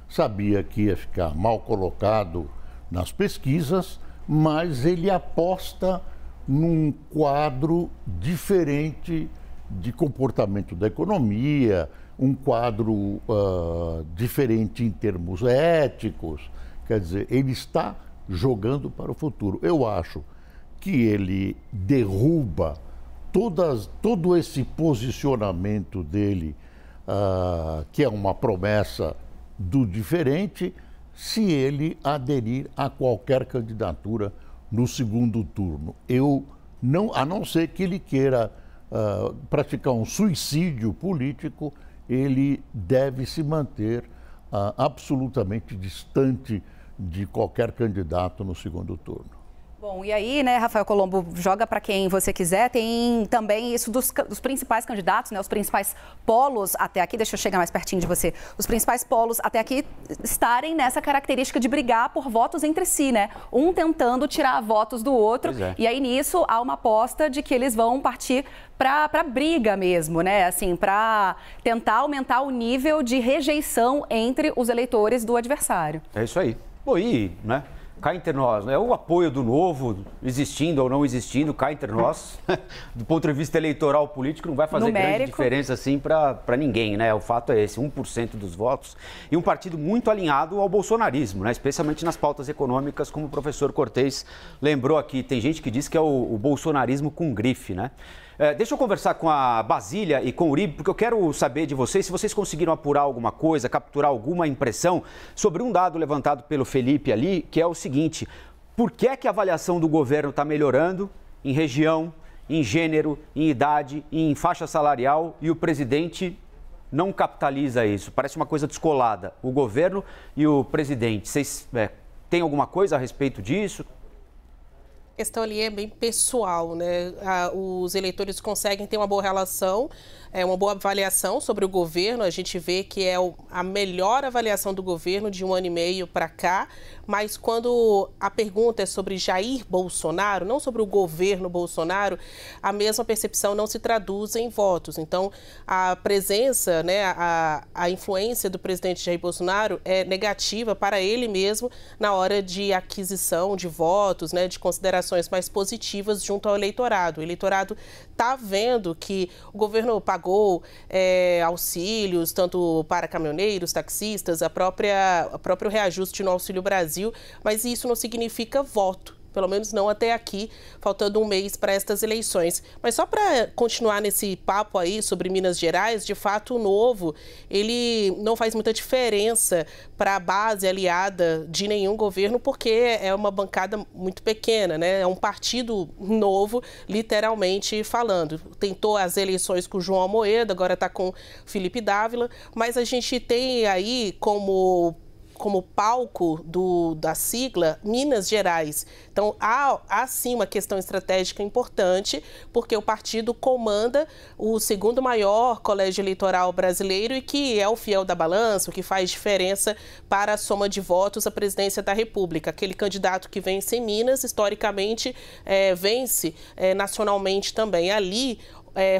sabia que ia ficar mal colocado nas pesquisas, mas ele aposta num quadro diferente de comportamento da economia, um quadro diferente em termos éticos. Quer dizer, ele está jogando para o futuro. Eu acho que ele derruba todo esse posicionamento dele, que é uma promessa do diferente, se ele aderir a qualquer candidatura no segundo turno. A não ser que ele queira praticar um suicídio político, ele deve se manter absolutamente distante de qualquer candidato no segundo turno. Bom, e aí, né, Rafael Colombo, joga para quem você quiser, tem também isso dos principais candidatos, né, os principais polos até aqui, deixa eu chegar mais pertinho de você, os principais polos até aqui estarem nessa característica de brigar por votos entre si, né, um tentando tirar votos do outro, e aí nisso há uma aposta de que eles vão partir para briga mesmo, né, assim, para tentar aumentar o nível de rejeição entre os eleitores do adversário. É isso aí. Bom, e, né? Cá entre nós, né? O apoio do Novo, existindo ou não existindo, cá entre nós, do ponto de vista eleitoral político, não vai fazer grande diferença assim para ninguém, né? O fato é esse, 1% dos votos e um partido muito alinhado ao bolsonarismo, né? Especialmente nas pautas econômicas, como o professor Cortez lembrou aqui. Tem gente que diz que é o bolsonarismo com grife, né? Deixa eu conversar com a Basília e com o Uribe, porque eu quero saber de vocês se vocês conseguiram apurar alguma coisa, capturar alguma impressão sobre um dado levantado pelo Felipe ali, que é o seguinte: por que é que a avaliação do governo está melhorando em região, em gênero, em idade, em faixa salarial, e o presidente não capitaliza isso? Parece uma coisa descolada, o governo e o presidente. Vocês têm alguma coisa a respeito disso? A questão ali é bem pessoal, né? Os eleitores conseguem ter uma boa relação, uma boa avaliação sobre o governo. A gente vê que é a melhor avaliação do governo de 1 ano e meio para cá, mas quando a pergunta é sobre Jair Bolsonaro, não sobre o governo Bolsonaro, a mesma percepção não se traduz em votos. Então, a presença, né, a influência do presidente Jair Bolsonaro é negativa para ele mesmo na hora de aquisição de votos, né, de considerações mais positivas junto ao eleitorado. O eleitorado está vendo que o governo pagou auxílios, tanto para caminhoneiros, taxistas, o próprio reajuste no Auxílio Brasil, mas isso não significa voto. Pelo menos não até aqui, faltando um mês para estas eleições. Mas só para continuar nesse papo aí sobre Minas Gerais, de fato o Novo, ele não faz muita diferença para a base aliada de nenhum governo, porque é uma bancada muito pequena, né? É um partido novo, literalmente falando. Tentou as eleições com o João Amoedo, agora está com Felipe Dávila, mas a gente tem aí como palco da sigla Minas Gerais. Então, há sim uma questão estratégica importante, porque o partido comanda o segundo maior colégio eleitoral brasileiro e que é o fiel da balança, o que faz diferença para a soma de votos à presidência da República. Aquele candidato que vence em Minas, historicamente, vence nacionalmente também. Ali,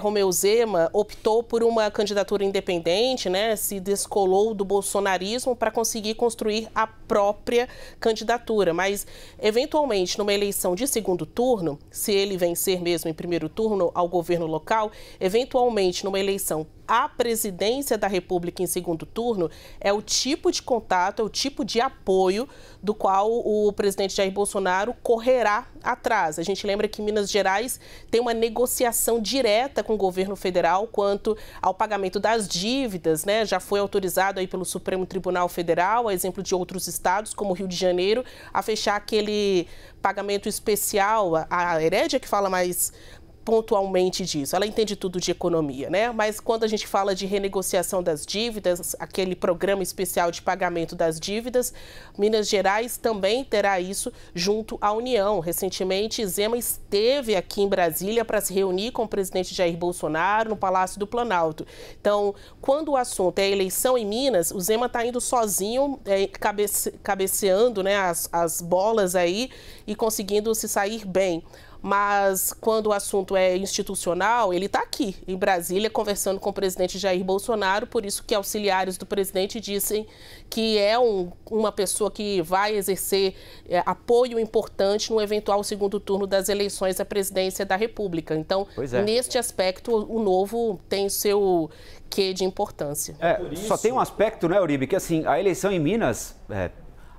Romeu Zema optou por uma candidatura independente, né? Se descolou do bolsonarismo para conseguir construir a própria candidatura. Mas, eventualmente, numa eleição de segundo turno, se ele vencer mesmo em primeiro turno ao governo local, eventualmente, numa eleição à presidência da República em segundo turno, é o tipo de contato, é o tipo de apoio do qual o presidente Jair Bolsonaro correrá atrás. A gente lembra que Minas Gerais tem uma negociação direta com o governo federal quanto ao pagamento das dívidas, né? Já foi autorizado aí pelo Supremo Tribunal Federal, a exemplo de outros estados, como o Rio de Janeiro, a fechar aquele pagamento especial. A Herédia que fala mais pontualmente disso. Ela entende tudo de economia, né? Mas quando a gente fala de renegociação das dívidas, aquele programa especial de pagamento das dívidas, Minas Gerais também terá isso junto à União. Recentemente, Zema esteve aqui em Brasília para se reunir com o presidente Jair Bolsonaro no Palácio do Planalto. Então, quando o assunto é eleição em Minas, o Zema está indo sozinho, cabeceando, né, as bolas aí e conseguindo se sair bem. Mas quando o assunto é institucional, ele está aqui em Brasília conversando com o presidente Jair Bolsonaro, por isso que auxiliares do presidente dizem que é uma pessoa que vai exercer apoio importante no eventual segundo turno das eleições à presidência da República. Então, neste aspecto, o Novo tem seu quê de importância. Só tem um aspecto, né, Uribe, que assim, a eleição em Minas...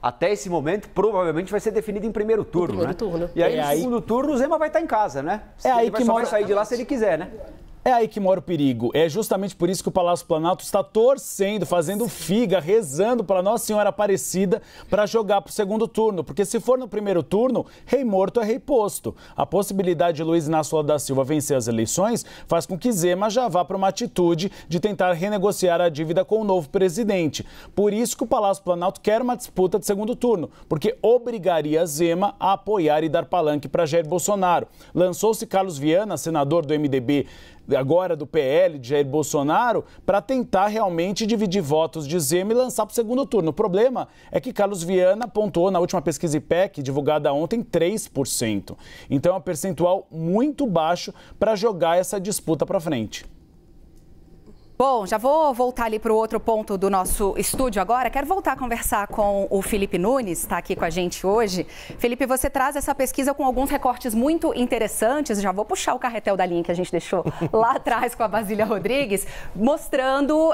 até esse momento, provavelmente vai ser definido em primeiro turno, né? E aí, no segundo turno, o Zema vai estar em casa, né? Ele só vai sair de lá se ele quiser, né? É aí que mora o perigo. É justamente por isso que o Palácio Planalto está torcendo, fazendo figa, rezando para Nossa Senhora Aparecida para jogar para o segundo turno. Porque se for no primeiro turno, rei morto é rei posto. A possibilidade de Luiz Inácio Lula da Silva vencer as eleições faz com que Zema já vá para uma atitude de tentar renegociar a dívida com o novo presidente. Por isso que o Palácio Planalto quer uma disputa de segundo turno, porque obrigaria Zema a apoiar e dar palanque para Jair Bolsonaro. Lançou-se Carlos Viana, senador do MDB, agora do PL, de Jair Bolsonaro, para tentar realmente dividir votos de Zema e lançar para o segundo turno. O problema é que Carlos Viana pontuou na última pesquisa IPEC, divulgada ontem, 3%. Então é um percentual muito baixo para jogar essa disputa para frente. Bom, já vou voltar ali para o outro ponto do nosso estúdio agora. Quero voltar a conversar com o Felipe Nunes, está aqui com a gente hoje. Felipe, você traz essa pesquisa com alguns recortes muito interessantes. Já vou puxar o carretel da linha que a gente deixou lá atrás com a Basília Rodrigues, mostrando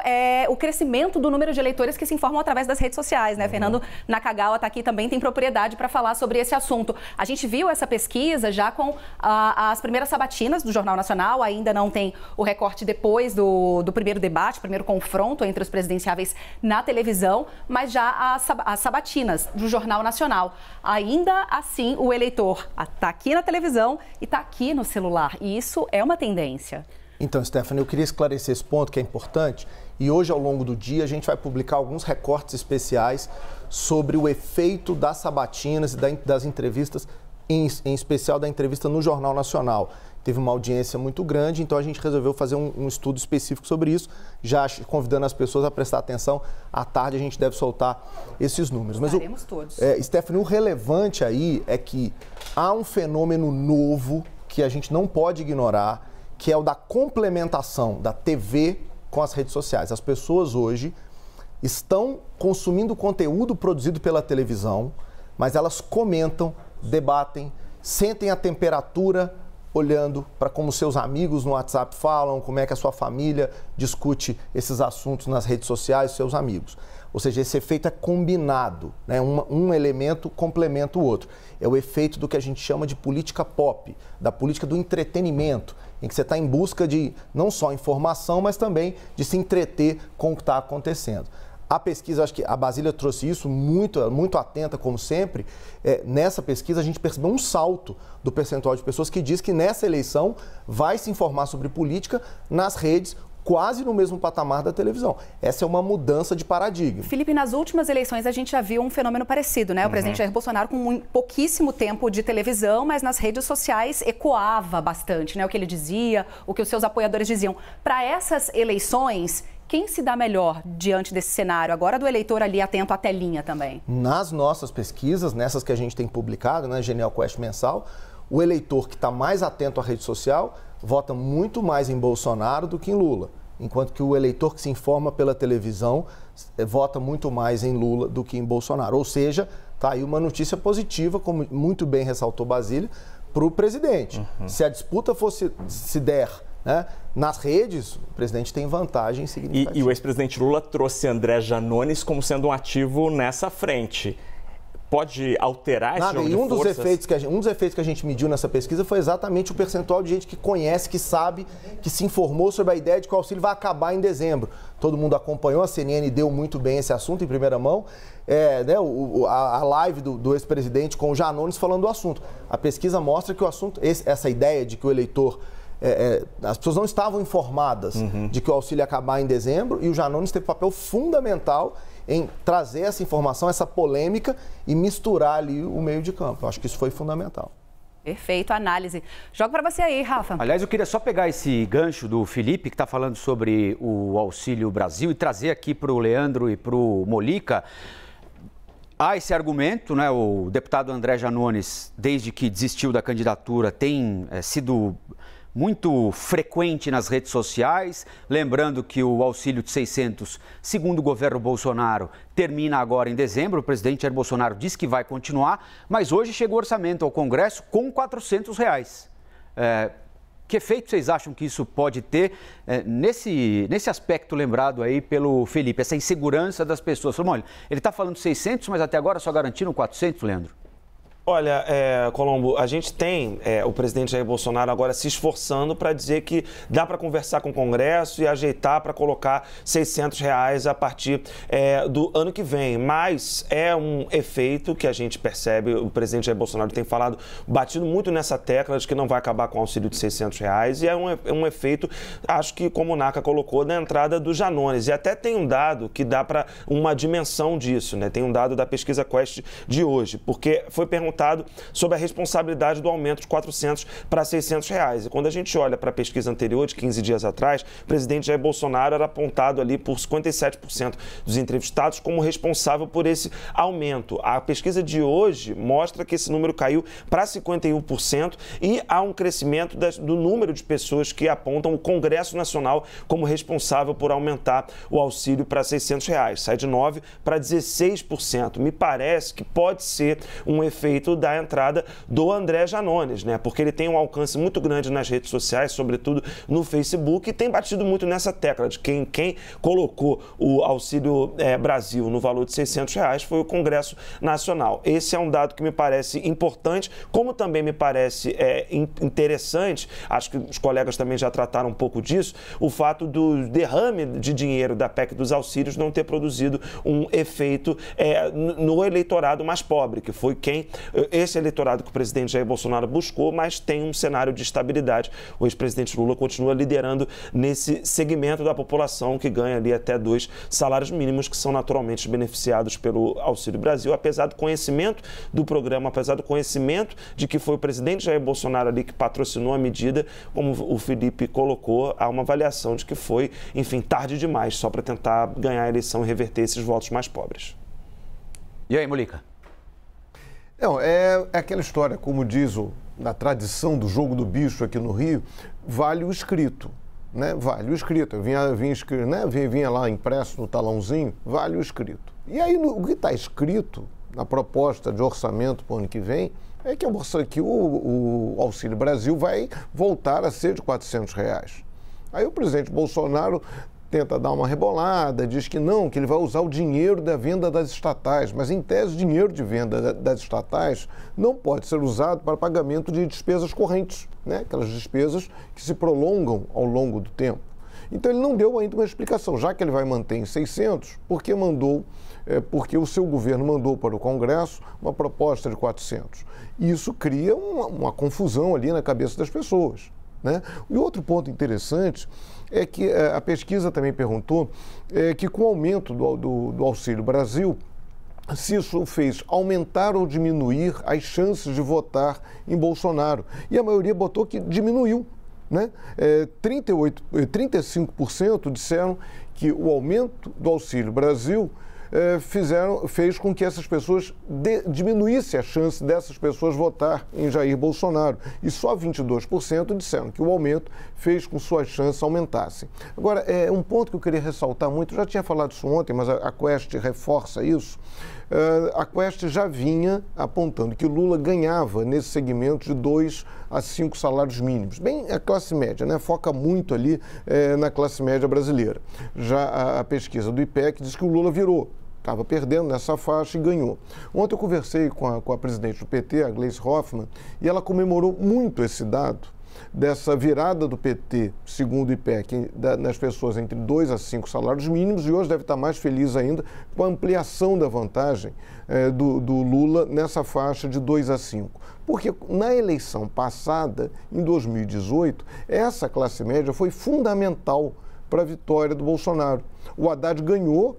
o crescimento do número de eleitores que se informam através das redes sociais, né? Fernando Nakagawa está aqui também, tem propriedade para falar sobre esse assunto. A gente viu essa pesquisa já com as primeiras sabatinas do Jornal Nacional, ainda não tem o recorte depois do primeiro debate, primeiro confronto entre os presidenciáveis na televisão, mas já as sabatinas do Jornal Nacional. Ainda assim, o eleitor está aqui na televisão e está aqui no celular. E isso é uma tendência. Então, Stephanie, eu queria esclarecer esse ponto que é importante. E hoje, ao longo do dia, a gente vai publicar alguns recortes especiais sobre o efeito das sabatinas e das entrevistas, em especial da entrevista no Jornal Nacional. Teve uma audiência muito grande, então a gente resolveu fazer um estudo específico sobre isso, já convidando as pessoas a prestar atenção. À tarde a gente deve soltar esses números. Mas todos. Stephanie, o relevante aí é que há um fenômeno novo que a gente não pode ignorar, que é o da complementação da TV com as redes sociais. As pessoas hoje estão consumindo conteúdo produzido pela televisão, mas elas comentam, debatem, sentem a temperatura olhando para como seus amigos no WhatsApp falam, como é que a sua família discute esses assuntos nas redes sociais, seus amigos. Ou seja, esse efeito é combinado, né? Um elemento complementa o outro. É o efeito do que a gente chama de política pop, da política do entretenimento, em que você está em busca de não só informação, mas também de se entreter com o que está acontecendo. A pesquisa, acho que a Basília trouxe isso muito atenta, como sempre. Nessa pesquisa, a gente percebeu um salto do percentual de pessoas que diz que nessa eleição vai se informar sobre política nas redes, quase no mesmo patamar da televisão. Essa é uma mudança de paradigma. Felipe, nas últimas eleições a gente já viu um fenômeno parecido, né? O presidente Jair Bolsonaro com pouquíssimo tempo de televisão, mas nas redes sociais ecoava bastante, né? O que ele dizia, o que os seus apoiadores diziam. Para essas eleições, quem se dá melhor diante desse cenário? Agora do eleitor ali atento à telinha também. Nas nossas pesquisas, nessas que a gente tem publicado, né, Genial Quest mensal, o eleitor que está mais atento à rede social vota muito mais em Bolsonaro do que em Lula. Enquanto que o eleitor que se informa pela televisão vota muito mais em Lula do que em Bolsonaro. Ou seja, está aí uma notícia positiva, como muito bem ressaltou Basília, para o presidente. Se a disputa se der, né, nas redes, o presidente tem vantagem significativa. E o ex-presidente Lula trouxe André Janones como sendo um ativo nessa frente. Pode alterar esse jogo de um dos efeitos que a gente mediu nessa pesquisa foi exatamente o percentual de gente que conhece, que sabe, que se informou sobre a ideia de que o auxílio vai acabar em dezembro. Todo mundo acompanhou, a CNN deu muito bem esse assunto em primeira mão. A live do ex-presidente com o Janones falando do assunto. A pesquisa mostra que o assunto, essa ideia de que o eleitor... as pessoas não estavam informadas de que o auxílio ia acabar em dezembro, e o Janones teve um papel fundamental em trazer essa informação, essa polêmica e misturar ali o meio de campo. Eu acho que isso foi fundamental. Perfeito, análise. Jogo para você aí, Rafa. Aliás, eu queria só pegar esse gancho do Felipe, que está falando sobre o Auxílio Brasil, e trazer aqui para o Leandro e para o Molica. Há esse argumento, né? O deputado André Janones, desde que desistiu da candidatura, tem sido muito frequente nas redes sociais, lembrando que o auxílio de 600, segundo o governo Bolsonaro, termina agora em dezembro. O presidente Jair Bolsonaro disse que vai continuar, mas hoje chegou o orçamento ao Congresso com R$400. Que efeito vocês acham que isso pode ter nesse aspecto lembrado aí pelo Felipe, essa insegurança das pessoas? Olha, ele está falando 600, mas até agora só garantiram 400, Leandro? Olha, Colombo, a gente tem o presidente Jair Bolsonaro agora se esforçando para dizer que dá para conversar com o Congresso e ajeitar para colocar R$600 a partir do ano que vem. Mas é um efeito que a gente percebe, o presidente Jair Bolsonaro tem batido muito nessa tecla de que não vai acabar com o auxílio de R$600 e é um efeito, acho que como o Naka colocou, da entrada do Janones. E até tem um dado que dá para uma dimensão disso, né? Tem um dado da pesquisa Quest de hoje, porque foi perguntado sobre a responsabilidade do aumento de R$400 para R$600. E quando a gente olha para a pesquisa anterior, de 15 dias atrás, o presidente Jair Bolsonaro era apontado ali por 57% dos entrevistados como responsável por esse aumento. A pesquisa de hoje mostra que esse número caiu para 51% e há um crescimento do número de pessoas que apontam o Congresso Nacional como responsável por aumentar o auxílio para R$600. Sai de 9% para 16%. Me parece que pode ser um efeito da entrada do André Janones, né? Porque ele tem um alcance muito grande nas redes sociais, sobretudo no Facebook, e tem batido muito nessa tecla de quem colocou o Auxílio Brasil no valor de R$600 foi o Congresso Nacional. Esse é um dado que me parece importante, como também me parece interessante, acho que os colegas também já trataram um pouco disso, o fato do derrame de dinheiro da PEC dos auxílios não ter produzido um efeito no eleitorado mais pobre, que foi esse eleitorado que o presidente Jair Bolsonaro buscou, mas tem um cenário de estabilidade. O ex-presidente Lula continua liderando nesse segmento da população que ganha ali até 2 salários mínimos, que são naturalmente beneficiados pelo Auxílio Brasil, apesar do conhecimento do programa, apesar do conhecimento de que foi o presidente Jair Bolsonaro ali que patrocinou a medida, como o Felipe colocou, há uma avaliação de que foi, enfim, tarde demais, só para tentar ganhar a eleição e reverter esses votos mais pobres. E aí, Molica? Não, é aquela história, como diz na tradição do jogo do bicho aqui no Rio, vale o escrito, né? Vale o escrito. Vinha lá impresso no talãozinho, vale o escrito. E aí, o que está escrito na proposta de orçamento para o ano que vem é que o Auxílio Brasil vai voltar a ser de R$400. Aí o presidente Bolsonaro tenta dar uma rebolada, diz que não, que ele vai usar o dinheiro da venda das estatais, mas em tese o dinheiro de venda das estatais não pode ser usado para pagamento de despesas correntes, né? Aquelas despesas que se prolongam ao longo do tempo. Então ele não deu ainda uma explicação, já que ele vai manter em 600, porque o seu governo mandou para o Congresso uma proposta de 400. E isso cria uma confusão ali na cabeça das pessoas, né? E outro ponto interessante é que a pesquisa também perguntou que com o aumento do Auxílio Brasil, se isso fez aumentar ou diminuir as chances de votar em Bolsonaro. E a maioria botou que diminuiu, né? 35% disseram que o aumento do Auxílio Brasil fez com que essas pessoas diminuísse a chance dessas pessoas votar em Jair Bolsonaro. E só 22% disseram que o aumento fez com que suas chances aumentassem. Agora, um ponto que eu queria ressaltar muito, eu já tinha falado isso ontem, mas a Quest reforça isso. A Quest já vinha apontando que Lula ganhava nesse segmento de 2 a 5 salários mínimos. Bem, a classe média, né? Foca muito ali na classe média brasileira. Já a pesquisa do IPEC diz que o Lula virou. Estava perdendo nessa faixa e ganhou. Ontem eu conversei com a presidente do PT, a Gleisi Hoffmann, e ela comemorou muito esse dado dessa virada do PT, segundo o IPEC, nas pessoas entre 2 a 5 salários mínimos, e hoje deve estar mais feliz ainda com a ampliação da vantagem do Lula nessa faixa de 2 a 5. Porque na eleição passada, em 2018, essa classe média foi fundamental para a vitória do Bolsonaro. O Haddad ganhou,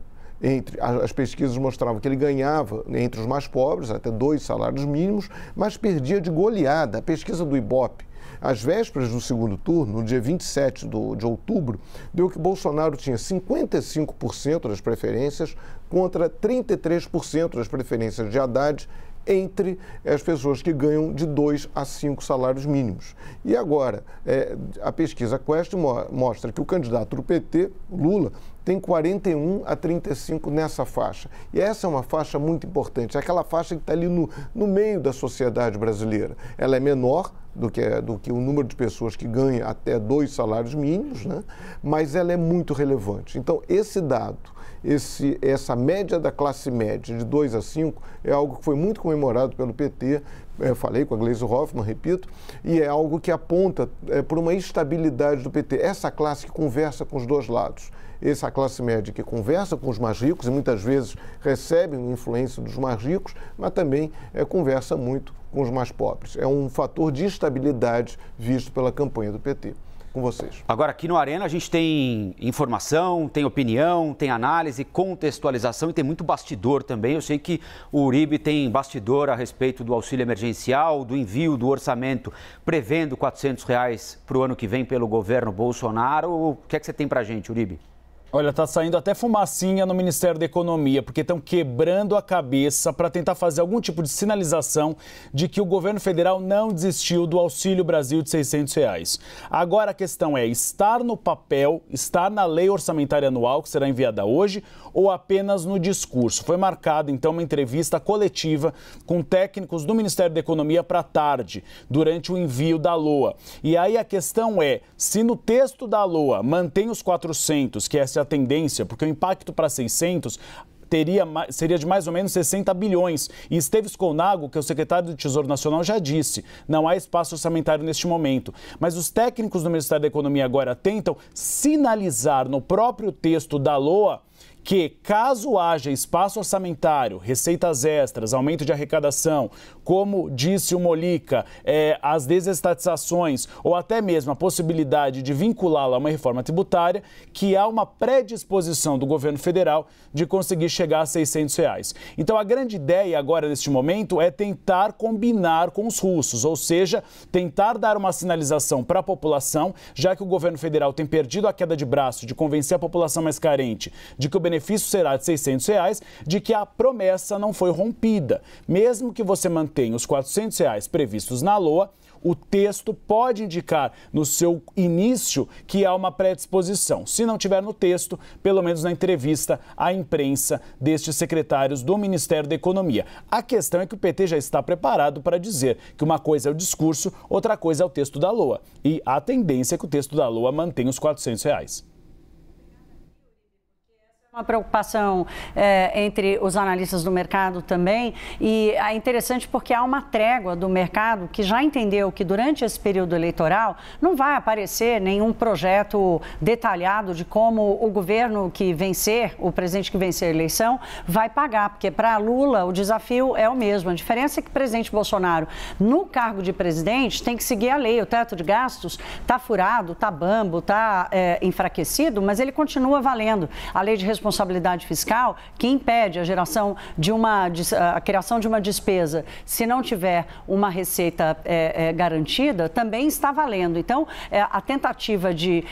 as pesquisas mostravam que ele ganhava entre os mais pobres, até 2 salários mínimos, mas perdia de goleada. A pesquisa do Ibope, às vésperas do segundo turno, no dia 27 de outubro, deu que Bolsonaro tinha 55% das preferências contra 33% das preferências de Haddad entre as pessoas que ganham de 2 a 5 salários mínimos. E agora, a pesquisa Quest mostra que o candidato do PT, Lula, tem 41 a 35 nessa faixa. E essa é uma faixa muito importante, é aquela faixa que está ali no meio da sociedade brasileira. Ela é menor do que o número de pessoas que ganha até 2 salários mínimos, né? Mas ela é muito relevante. Então, esse dado, essa média da classe média de 2 a 5 é algo que foi muito comemorado pelo PT. Eu falei com a Gleisi Hoffmann, repito, e é algo que aponta por uma estabilidade do PT. Essa classe que conversa com os dois lados. Essa classe média que conversa com os mais ricos e muitas vezes recebe uma influência dos mais ricos, mas também conversa muito com os mais pobres. É um fator de estabilidade visto pela campanha do PT. Com vocês. Agora, aqui no Arena, a gente tem informação, tem opinião, tem análise, contextualização e tem muito bastidor também. Eu sei que o Uribe tem bastidor a respeito do auxílio emergencial, do envio do orçamento prevendo R$ 400 para o ano que vem pelo governo Bolsonaro. O que é que você tem para a gente, Uribe? Olha, tá saindo até fumacinha no Ministério da Economia, porque estão quebrando a cabeça para tentar fazer algum tipo de sinalização de que o governo federal não desistiu do Auxílio Brasil de R$ 600. Agora a questão é estar no papel, estar na lei orçamentária anual, que será enviada hoje, ou apenas no discurso. Foi marcada, então, uma entrevista coletiva com técnicos do Ministério da Economia para tarde, durante o envio da LOA. E aí a questão é, se no texto da LOA mantém os 400, que essa é a tendência, porque o impacto para 600 seria de mais ou menos 60 bilhões. E Esteves Colnago, que é o secretário do Tesouro Nacional, já disse, não há espaço orçamentário neste momento. Mas os técnicos do Ministério da Economia agora tentam sinalizar no próprio texto da LOA que, caso haja espaço orçamentário, receitas extras, aumento de arrecadação, como disse o Molica, as desestatizações ou até mesmo a possibilidade de vinculá-la a uma reforma tributária, que há uma predisposição do governo federal de conseguir chegar a R$ 600. Então, a grande ideia agora, neste momento, é tentar combinar com os russos, ou seja, tentar dar uma sinalização para a população, já que o governo federal tem perdido a queda de braço de convencer a população mais carente de que o benefício será de R$ 600, de que a promessa não foi rompida. Mesmo que você mantenha os R$ 400 previstos na LOA, o texto pode indicar no seu início que há uma predisposição. Se não tiver no texto, pelo menos na entrevista à imprensa destes secretários do Ministério da Economia. A questão é que o PT já está preparado para dizer que uma coisa é o discurso, outra coisa é o texto da LOA. E a tendência é que o texto da LOA mantenha os R$ 400. Uma preocupação entre os analistas do mercado também, e é interessante porque há uma trégua do mercado que já entendeu que durante esse período eleitoral não vai aparecer nenhum projeto detalhado de como o governo que vencer, o presidente que vencer a eleição, vai pagar, porque para Lula o desafio é o mesmo. A diferença é que o presidente Bolsonaro, no cargo de presidente, tem que seguir a lei. O teto de gastos está furado, está bambo, está enfraquecido, mas ele continua valendo. A lei de responsabilidade fiscal, que impede a criação de uma despesa se não tiver uma receita garantida, também está valendo. Então, a tentativa de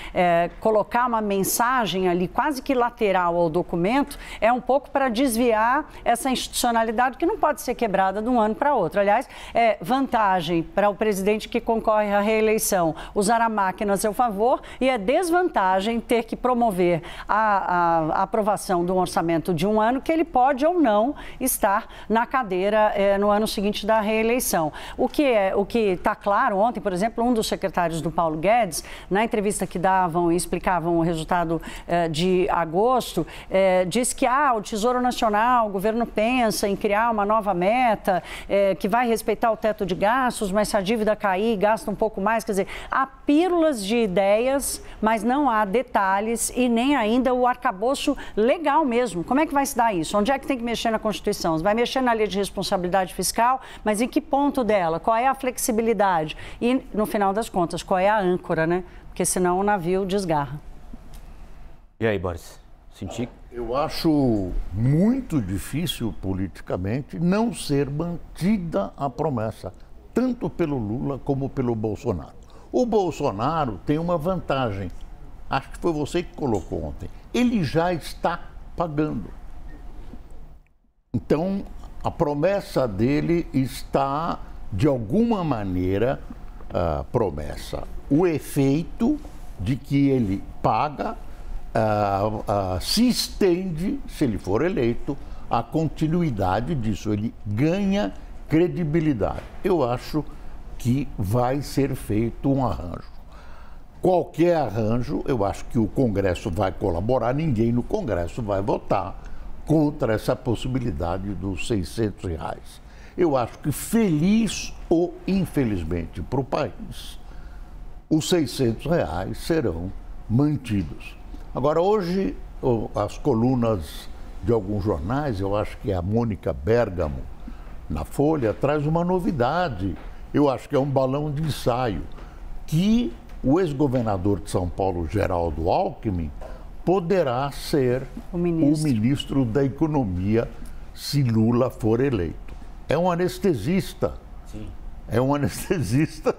colocar uma mensagem ali quase que lateral ao documento é um pouco para desviar essa institucionalidade que não pode ser quebrada de um ano para outro. Aliás, é vantagem para o presidente que concorre à reeleição usar a máquina a seu favor e é desvantagem ter que promover a aprovação de um orçamento de um ano que ele pode ou não estar na cadeira no ano seguinte da reeleição. O que está claro, ontem, por exemplo, um dos secretários do Paulo Guedes, na entrevista que davam e explicavam o resultado de agosto, disse que o Tesouro Nacional, o governo pensa em criar uma nova meta, que vai respeitar o teto de gastos, mas se a dívida cair, gasta um pouco mais. Quer dizer, há pílulas de ideias, mas não há detalhes e nem ainda o arcabouço legal mesmo. Como é que vai se dar isso? Onde é que tem que mexer na Constituição? Vai mexer na lei de responsabilidade fiscal, mas em que ponto dela? Qual é a flexibilidade? E, no final das contas, qual é a âncora, né? Porque senão o navio desgarra. E aí, Boris? Senti? Eu acho muito difícil politicamente não ser mantida a promessa, tanto pelo Lula como pelo Bolsonaro. O Bolsonaro tem uma vantagem, acho que foi você que colocou ontem, ele já está pagando. Então, a promessa dele está, de alguma maneira, promessa. O efeito de que ele paga se estende, se ele for eleito, a continuidade disso. Ele ganha credibilidade. Eu acho que vai ser feito um arranjo. Qualquer arranjo, eu acho que o Congresso vai colaborar, ninguém no Congresso vai votar contra essa possibilidade dos R$600. Eu acho que, feliz ou infelizmente para o país, os R$600 serão mantidos. Agora, hoje, as colunas de alguns jornais, eu acho que a Mônica Bergamo, na Folha, traz uma novidade. Eu acho que é um balão de ensaio, que o ex-governador de São Paulo, Geraldo Alckmin, poderá ser o ministro da Economia se Lula for eleito. É um anestesista. Sim. É um anestesista,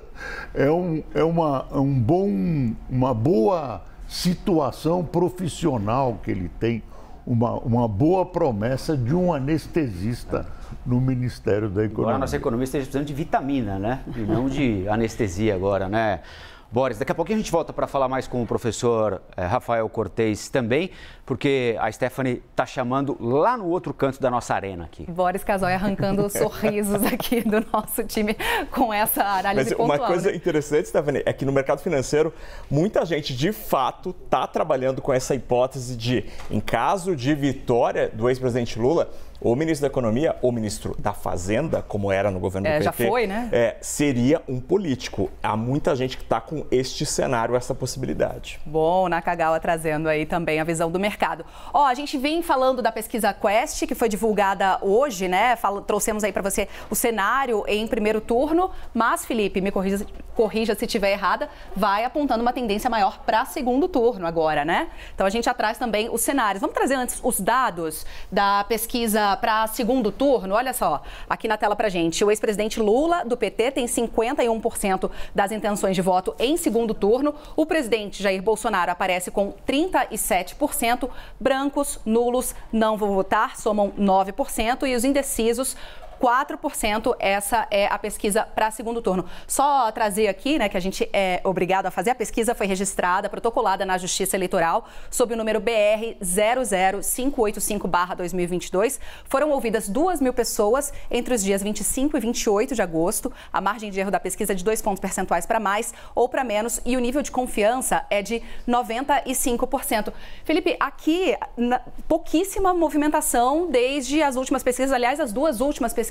uma boa situação profissional que ele tem, uma boa promessa de um anestesista no Ministério da Economia. Agora a nossa economia esteja precisando de vitamina, né? E não de anestesia agora, né? Boris, daqui a pouquinho a gente volta para falar mais com o professor Rafael Cortez também, porque a Stephanie está chamando lá no outro canto da nossa arena aqui. Boris Casoy arrancando sorrisos aqui do nosso time com essa análise pontual. Uma coisa interessante, Stephanie, é que no mercado financeiro, muita gente de fato está trabalhando com essa hipótese de, em caso de vitória do ex-presidente Lula, o ministro da Economia, ou ministro da Fazenda, como era no governo do PT, já foi, né? Seria um político. Há muita gente que está com este cenário, essa possibilidade. Bom, Nakagawa trazendo aí também a visão do mercado. A gente vem falando da pesquisa Quest, que foi divulgada hoje, né? Trouxemos aí para você o cenário em primeiro turno, mas, Felipe, me corrija se estiver errada, vai apontando uma tendência maior para segundo turno agora, né? Então a gente já traz também os cenários. Vamos trazer antes os dados da pesquisa para segundo turno. Olha só, aqui na tela pra gente, o ex-presidente Lula, do PT, tem 51% das intenções de voto em segundo turno. O presidente Jair Bolsonaro aparece com 37%. Brancos, nulos, não vou votar, somam 9%. E os indecisos, 4%, essa é a pesquisa para segundo turno. Só trazer aqui, né, que a gente é obrigado a fazer, a pesquisa foi registrada, protocolada na Justiça Eleitoral, sob o número BR 00585/2022. Foram ouvidas 2.000 pessoas entre os dias 25 e 28 de agosto. A margem de erro da pesquisa é de 2 pontos percentuais para mais ou para menos e o nível de confiança é de 95%. Felipe, aqui pouquíssima movimentação desde as últimas pesquisas, aliás, as duas últimas pesquisas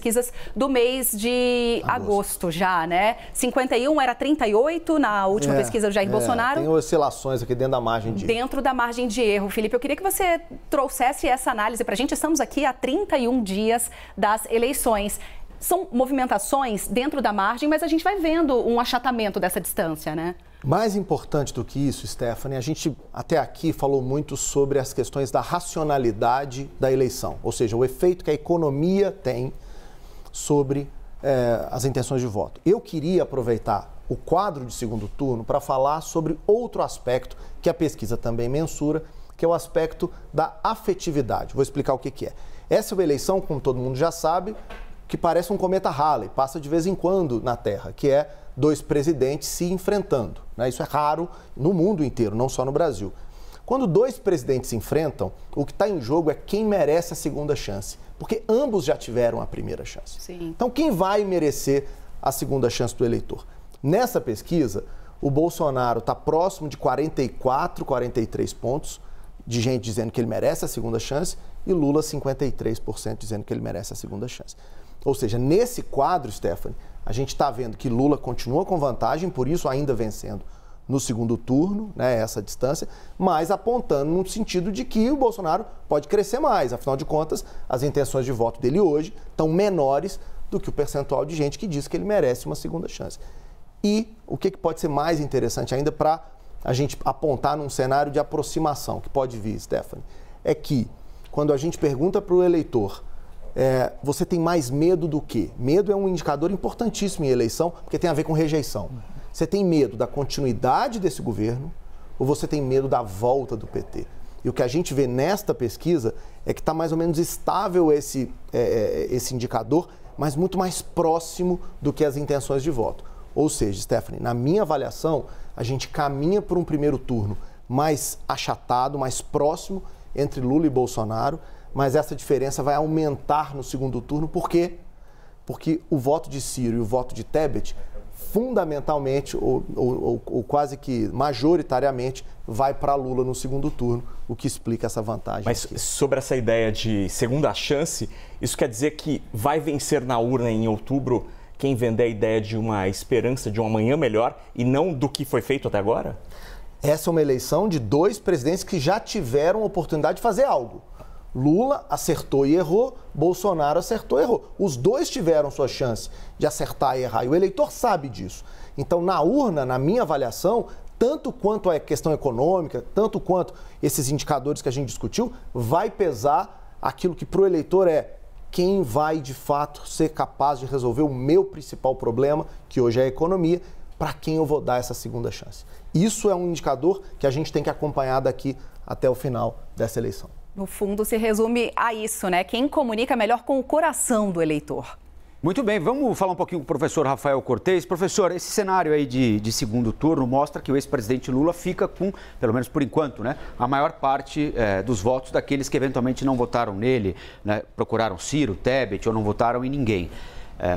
do mês de agosto já, né? 51 era 38 na última pesquisa do Jair Bolsonaro. Tem oscilações aqui dentro da margem de erro. Dentro da margem de erro. Felipe, eu queria que você trouxesse essa análise para a gente. Estamos aqui há 31 dias das eleições. São movimentações dentro da margem, mas a gente vai vendo um achatamento dessa distância, né? Mais importante do que isso, Stephanie, a gente até aqui falou muito sobre as questões da racionalidade da eleição, ou seja, o efeito que a economia tem sobre as intenções de voto. Eu queria aproveitar o quadro de segundo turno para falar sobre outro aspecto que a pesquisa também mensura, que é o aspecto da afetividade. Vou explicar o que é. Essa é uma eleição, como todo mundo já sabe, que parece um cometa Halley, passa de vez em quando na Terra, que é dois presidentes se enfrentando, né? Isso é raro no mundo inteiro, não só no Brasil. Quando dois presidentes se enfrentam, o que está em jogo é quem merece a segunda chance, porque ambos já tiveram a primeira chance. Sim. Então, quem vai merecer a segunda chance do eleitor? Nessa pesquisa, o Bolsonaro está próximo de 44, 43 pontos de gente dizendo que ele merece a segunda chance e Lula 53% dizendo que ele merece a segunda chance. Ou seja, nesse quadro, Stephanie, a gente está vendo que Lula continua com vantagem, por isso ainda vencendo no segundo turno, né, essa distância, mas apontando no sentido de que o Bolsonaro pode crescer mais. Afinal de contas, as intenções de voto dele hoje estão menores do que o percentual de gente que diz que ele merece uma segunda chance. E o que pode ser mais interessante ainda para a gente apontar num cenário de aproximação que pode vir, Stephanie, é que quando a gente pergunta para o eleitor, você tem mais medo do quê? Medo é um indicador importantíssimo em eleição, porque tem a ver com rejeição. Você tem medo da continuidade desse governo ou você tem medo da volta do PT? E o que a gente vê nesta pesquisa é que está mais ou menos estável esse indicador, mas muito mais próximo do que as intenções de voto. Ou seja, Stephanie, na minha avaliação, a gente caminha por um primeiro turno mais achatado, mais próximo entre Lula e Bolsonaro, mas essa diferença vai aumentar no segundo turno. Por quê? Porque o voto de Ciro e o voto de Tebet fundamentalmente ou quase que majoritariamente vai para Lula no segundo turno, o que explica essa vantagem. Mas aqui. Sobre essa ideia de segunda chance, isso quer dizer que vai vencer na urna em outubro quem vender a ideia de uma esperança de um amanhã melhor e não do que foi feito até agora? Essa é uma eleição de 2 presidentes que já tiveram oportunidade de fazer algo. Lula acertou e errou, Bolsonaro acertou e errou. Os dois tiveram sua chance de acertar e errar, e o eleitor sabe disso. Então, na urna, na minha avaliação, tanto quanto a questão econômica, tanto quanto esses indicadores que a gente discutiu, vai pesar aquilo que para o eleitor é quem vai, de fato, ser capaz de resolver o meu principal problema, que hoje é a economia, para quem eu vou dar essa segunda chance. Isso é um indicador que a gente tem que acompanhar daqui até o final dessa eleição. No fundo, se resume a isso, né? Quem comunica melhor com o coração do eleitor. Muito bem, vamos falar um pouquinho com o professor Rafael Cortes. Professor, esse cenário aí de segundo turno mostra que o ex-presidente Lula fica com, pelo menos por enquanto, né, a maior parte dos votos daqueles que eventualmente não votaram nele, né, procuraram Ciro, Tebet ou não votaram em ninguém.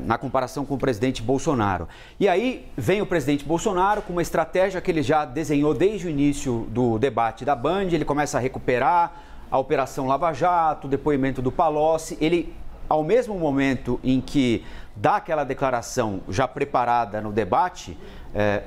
Na comparação com o presidente Bolsonaro. E aí vem o presidente Bolsonaro com uma estratégia que ele já desenhou desde o início do debate da Band, ele começa a recuperar a Operação Lava Jato, o depoimento do Palocci. Ele, ao mesmo momento em que dá aquela declaração já preparada no debate,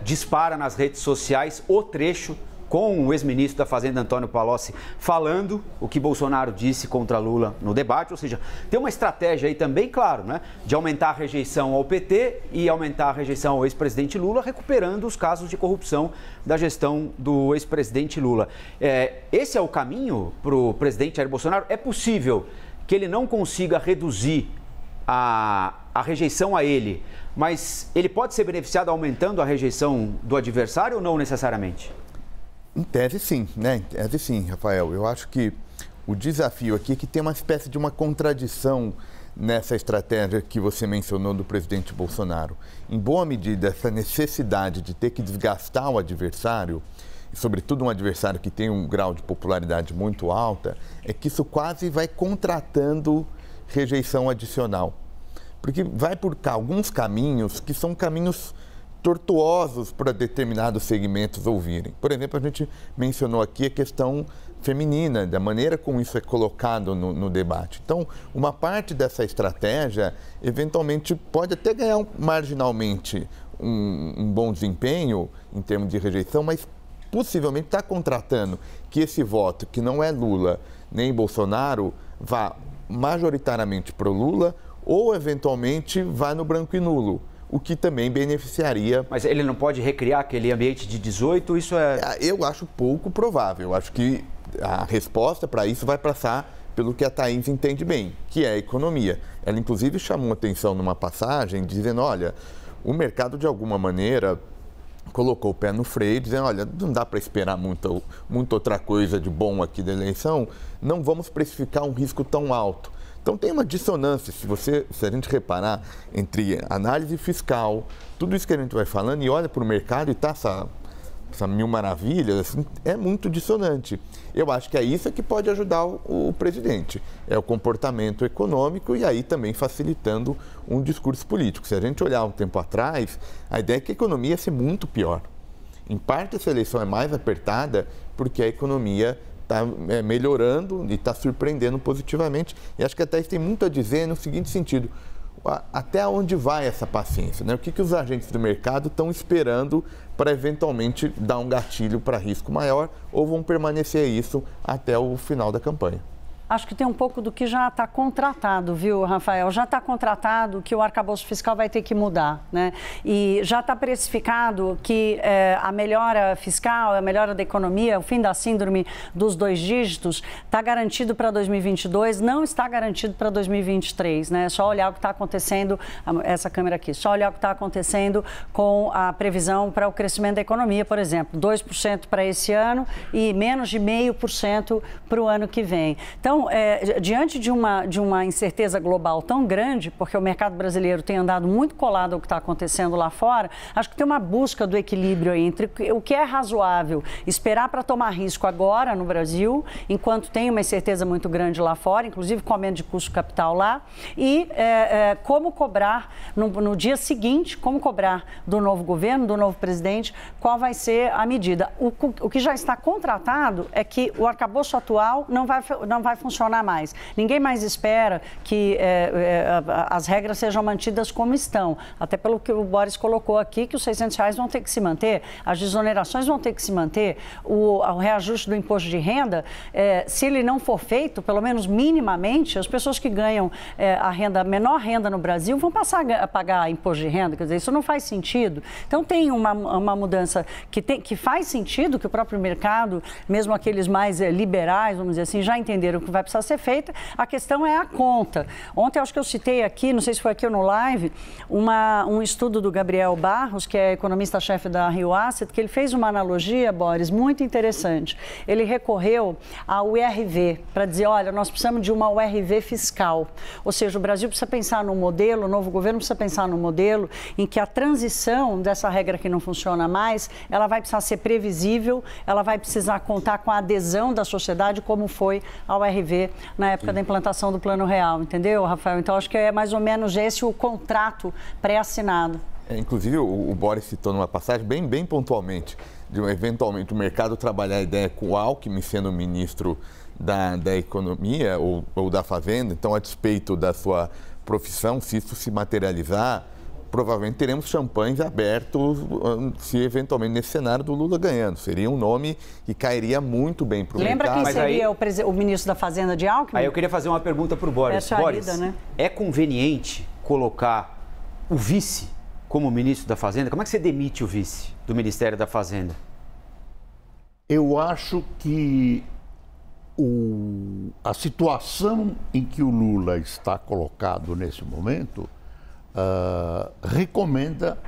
dispara nas redes sociais o trecho com o ex-ministro da Fazenda, Antônio Palocci, falando o que Bolsonaro disse contra Lula no debate. Ou seja, tem uma estratégia aí também, claro, né, de aumentar a rejeição ao PT e aumentar a rejeição ao ex-presidente Lula, recuperando os casos de corrupção da gestão do ex-presidente Lula. Esse é o caminho para o presidente Jair Bolsonaro? É possível que ele não consiga reduzir a rejeição a ele, mas ele pode ser beneficiado aumentando a rejeição do adversário ou não necessariamente? Em tese, sim, né? Em tese, sim, Rafael. Eu acho que o desafio aqui é que tem uma espécie de uma contradição nessa estratégia que você mencionou do presidente Bolsonaro. Em boa medida, essa necessidade de ter que desgastar o adversário, e sobretudo um adversário que tem um grau de popularidade muito alta, é que isso quase vai contratando rejeição adicional. Porque vai por alguns caminhos que são caminhos tortuosos para determinados segmentos ouvirem. Por exemplo, a gente mencionou aqui a questão feminina, da maneira como isso é colocado no debate. Então, uma parte dessa estratégia, eventualmente, pode até ganhar marginalmente um bom desempenho em termos de rejeição, mas possivelmente está contratando que esse voto, que não é Lula nem Bolsonaro, vá majoritariamente para o Lula ou, eventualmente, vá no branco e nulo, o que também beneficiaria... Mas ele não pode recriar aquele ambiente de 18? Isso é... Eu acho pouco provável. Eu acho que a resposta para isso vai passar pelo que a Thaís entende bem, que é a economia. Ela, inclusive, chamou atenção numa passagem, dizendo, olha, o mercado, de alguma maneira, colocou o pé no freio, dizendo, olha, não dá para esperar muita outra coisa de bom aqui da eleição, não vamos precificar um risco tão alto. Então tem uma dissonância, se a gente reparar, entre análise fiscal, tudo isso que a gente vai falando, e olha para o mercado e está essa mil maravilhas, assim, é muito dissonante. Eu acho que é isso que pode ajudar o presidente, é o comportamento econômico e aí também facilitando um discurso político. Se a gente olhar um tempo atrás, a ideia é que a economia ia ser muito pior. Em parte, essa eleição é mais apertada porque a economia está melhorando e está surpreendendo positivamente. E acho que até isso tem muito a dizer no seguinte sentido, até onde vai essa paciência, né? O que os agentes do mercado estão esperando para eventualmente dar um gatilho para risco maior ou vão permanecer isso até o final da campanha? Acho que tem um pouco do que já está contratado, viu, Rafael? Já está contratado que o arcabouço fiscal vai ter que mudar, né? E já está precificado que a melhora fiscal, a melhora da economia, o fim da síndrome dos 2 dígitos, está garantido para 2022, não está garantido para 2023, né? Só olhar o que está acontecendo, essa câmera aqui, só olhar o que está acontecendo com a previsão para o crescimento da economia, por exemplo, 2% para esse ano e menos de 0,5% para o ano que vem. Então, Então, diante de uma incerteza global tão grande, porque o mercado brasileiro tem andado muito colado ao que está acontecendo lá fora, acho que tem uma busca do equilíbrio aí entre o que é razoável esperar para tomar risco agora no Brasil, enquanto tem uma incerteza muito grande lá fora, inclusive com aumento de custo de capital lá, e como cobrar no dia seguinte, como cobrar do novo governo, do novo presidente, qual vai ser a medida. O que já está contratado é que o arcabouço atual não vai funcionar mais. Ninguém mais espera que as regras sejam mantidas como estão, até pelo que o Boris colocou aqui, que os R$600 vão ter que se manter, as desonerações vão ter que se manter, o reajuste do imposto de renda, se ele não for feito, pelo menos minimamente, as pessoas que ganham a menor renda no Brasil vão passar a pagar imposto de renda, quer dizer, isso não faz sentido. Então tem uma mudança que faz sentido, que o próprio mercado, mesmo aqueles mais liberais, vamos dizer assim, já entenderam que vai precisar ser feita. A questão é a conta. Ontem, acho que eu citei aqui, não sei se foi aqui ou no live, um estudo do Gabriel Barros, que é economista-chefe da Rio Asset, que ele fez uma analogia, Boris, muito interessante. Ele recorreu ao URV para dizer, olha, nós precisamos de uma URV fiscal. Ou seja, o Brasil precisa pensar num modelo, o novo governo precisa pensar num modelo em que a transição dessa regra que não funciona mais, ela vai precisar ser previsível, ela vai precisar contar com a adesão da sociedade, como foi a URV na época da implantação do Plano Real, entendeu, Rafael? Então, acho que é mais ou menos esse o contrato pré-assinado. Inclusive, o Boris citou numa passagem bem pontualmente, de eventualmente o mercado trabalhar a ideia com o Alckmin sendo ministro da Economia ou da Fazenda. Então, a despeito da sua profissão, se isso se materializar, provavelmente teremos champanhes abertos se eventualmente nesse cenário do Lula ganhando. Seria um nome que cairia muito bem para o mercado. Lembra quem seria o ministro da Fazenda de Alckmin? Aí eu queria fazer uma pergunta para o Boris. Boris, né? É conveniente colocar o vice como ministro da Fazenda? Como é que você demite o vice do Ministério da Fazenda? Eu acho que a situação em que o Lula está colocado nesse momento recomenda,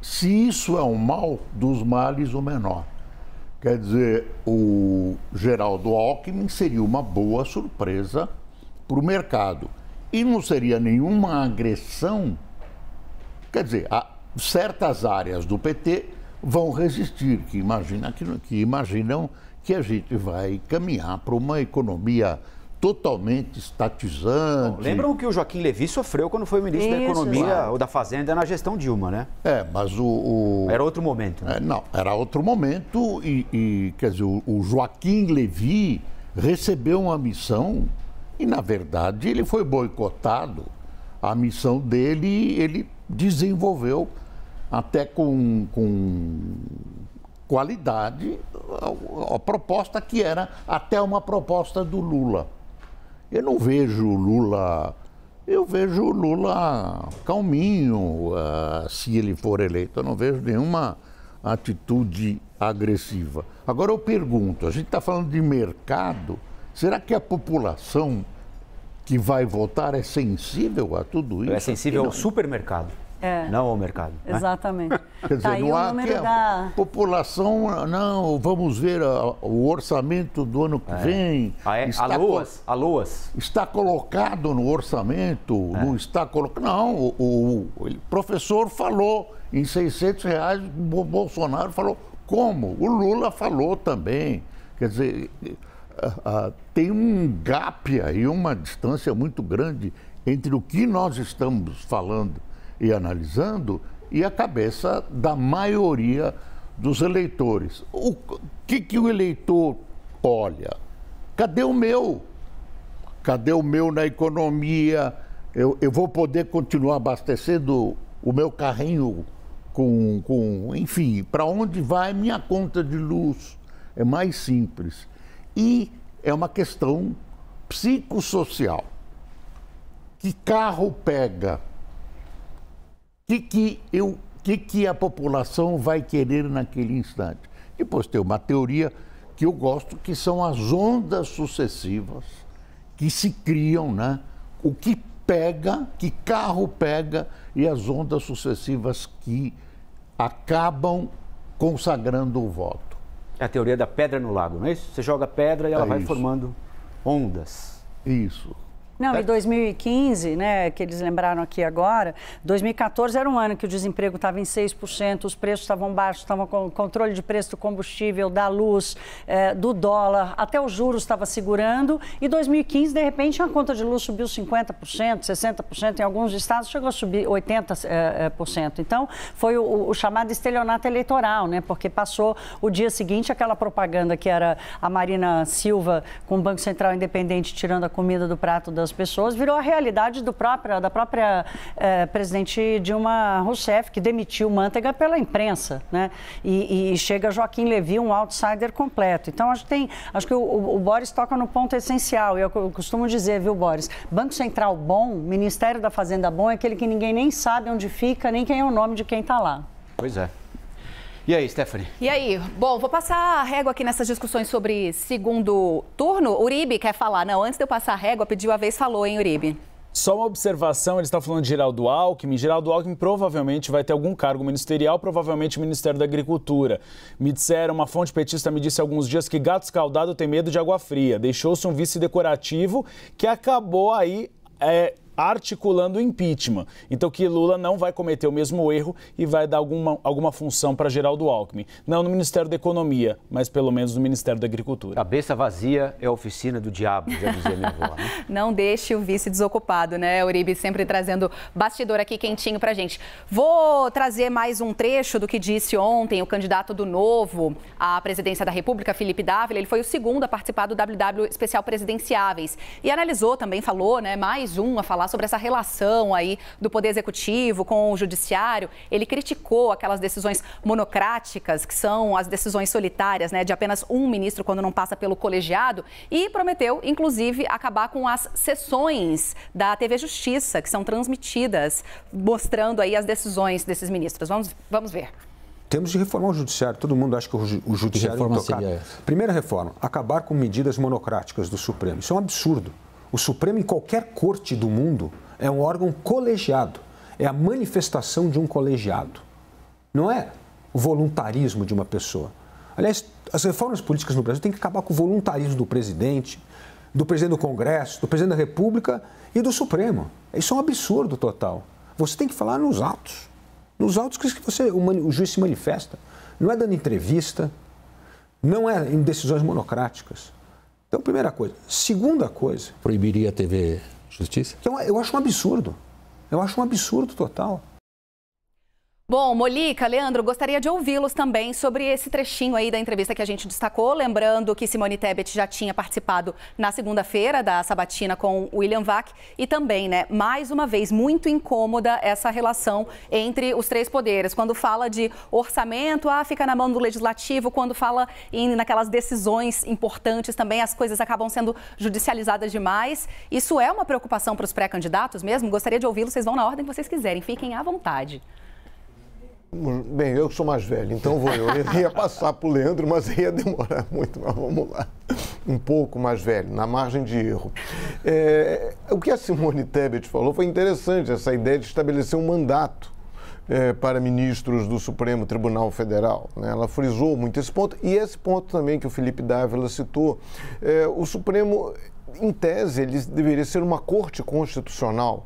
se isso é um mal, dos males o menor. Quer dizer, o Geraldo Alckmin seria uma boa surpresa para o mercado. E não seria nenhuma agressão. Quer dizer, certas áreas do PT vão resistir, que imaginam que a gente vai caminhar para uma economia totalmente estatizante. Bom, lembram que o Joaquim Levy sofreu quando foi ministro da Economia ou da Fazenda na gestão Dilma, né? Mas era outro momento. Né? Não, era outro momento e quer dizer, o Joaquim Levy recebeu uma missão e, na verdade, ele foi boicotado. A missão dele, ele desenvolveu até com qualidade a proposta que era até uma proposta do Lula. Eu não vejo o Lula, eu vejo o Lula calminho, se ele for eleito. Eu não vejo nenhuma atitude agressiva. Agora eu pergunto, a gente está falando de mercado, será que a população que vai votar é sensível a tudo isso? É sensível ao supermercado. Não ao mercado. Exatamente. Né? Quer dizer, aí não há que a população, não, vamos ver o orçamento do ano que vem. Aloas. Está colocado no orçamento, não está colocado. Não, o professor falou em R$600, o Bolsonaro falou. Como? O Lula falou também. Quer dizer, tem um gap aí, uma distância muito grande entre o que nós estamos falando e analisando e a cabeça da maioria dos eleitores. O que o eleitor olha? Cadê o meu? Cadê o meu na economia? Eu vou poder continuar abastecendo o meu carrinho enfim, para onde vai minha conta de luz? É mais simples. E é uma questão psicossocial. Que carro pega? Que a população vai querer naquele instante? Depois tem uma teoria que eu gosto, que são as ondas sucessivas que se criam, né? O que pega, que carro pega e as ondas sucessivas que acabam consagrando o voto. É a teoria da pedra no lago, não é isso? Você joga pedra e ela vai formando ondas. Isso. Não, em 2015, né, que eles lembraram aqui agora, 2014 era um ano que o desemprego estava em 6%, os preços estavam baixos, estavam com controle de preço do combustível, da luz, do dólar, até os juros estava segurando, e 2015, de repente, a conta de luz subiu 50%, 60%, em alguns estados chegou a subir 80%. Então, foi o chamado estelionato eleitoral, né, porque passou o dia seguinte aquela propaganda que era a Marina Silva com o Banco Central Independente tirando a comida do prato das pessoas, virou a realidade da própria presidente Dilma Rousseff, que demitiu Manteiga pela imprensa, né? E chega Joaquim Levy, um outsider completo. Então, acho que o Boris toca no ponto essencial. Eu costumo dizer, viu, Boris? Banco Central bom, Ministério da Fazenda bom, é aquele que ninguém nem sabe onde fica, nem quem é o nome de quem está lá. Pois é. E aí, Stephanie? E aí? Bom, vou passar a régua aqui nessas discussões sobre segundo turno. Uribe quer falar? Não, antes de eu passar a régua, pediu a vez, falou, hein, Uribe? Só uma observação, eles estão falando de Geraldo Alckmin. Geraldo Alckmin provavelmente vai ter algum cargo ministerial, provavelmente o Ministério da Agricultura. Me disseram, uma fonte petista me disse há alguns dias que gato escaldado tem medo de água fria. Deixou-se um vice decorativo que acabou aí articulando o impeachment. Então que Lula não vai cometer o mesmo erro e vai dar alguma função para Geraldo Alckmin. Não no Ministério da Economia, mas pelo menos no Ministério da Agricultura. Cabeça vazia é a oficina do diabo, já dizia minha avó, né? Não deixe o vice desocupado, né, Uribe? Sempre trazendo bastidor aqui quentinho pra gente. Vou trazer mais um trecho do que disse ontem o candidato do Novo à presidência da República, Felipe Dávila. Ele foi o segundo a participar do WW Especial Presidenciáveis e analisou, também falou, né, mais um a falar sobre essa relação aí do Poder Executivo com o Judiciário. Ele criticou aquelas decisões monocráticas, que são as decisões solitárias, né, de apenas um ministro quando não passa pelo colegiado, e prometeu, inclusive, acabar com as sessões da TV Justiça, que são transmitidas, mostrando aí as decisões desses ministros. Vamos ver. Temos de reformar o judiciário. Todo mundo acha que o judiciário é intocável. Primeira reforma, acabar com medidas monocráticas do Supremo. Isso é um absurdo. O Supremo, em qualquer corte do mundo, é um órgão colegiado. É a manifestação de um colegiado. Não é o voluntarismo de uma pessoa. Aliás, as reformas políticas no Brasil têm que acabar com o voluntarismo do presidente do Congresso, do presidente da República e do Supremo. Isso é um absurdo total. Você tem que falar nos autos. Nos autos que o juiz se manifesta. Não é dando entrevista, não é em decisões monocráticas. Então, primeira coisa. Segunda coisa... Proibiria a TV Justiça? Eu acho um absurdo. Eu acho um absurdo total. Bom, Molica, Leandro, gostaria de ouvi-los também sobre esse trechinho aí da entrevista que a gente destacou. Lembrando que Simone Tebet já tinha participado na segunda-feira da sabatina com William Vac e também, né, mais uma vez, muito incômoda essa relação entre os três poderes. Quando fala de orçamento, fica na mão do legislativo. Quando fala naquelas decisões importantes também, as coisas acabam sendo judicializadas demais. Isso é uma preocupação para os pré-candidatos mesmo? Gostaria de ouvi-los, vocês vão na ordem que vocês quiserem. Fiquem à vontade. Bem, eu que sou mais velho, então vou eu. Eu ia passar para o Leandro, mas ia demorar muito, mas vamos lá. Um pouco mais velho, na margem de erro. O que a Simone Tebet falou foi interessante, essa ideia de estabelecer um mandato para ministros do Supremo Tribunal Federal, né? Ela frisou muito esse ponto, e esse ponto também que o Felipe Dávila citou. O Supremo, em tese, ele deveria ser uma corte constitucional.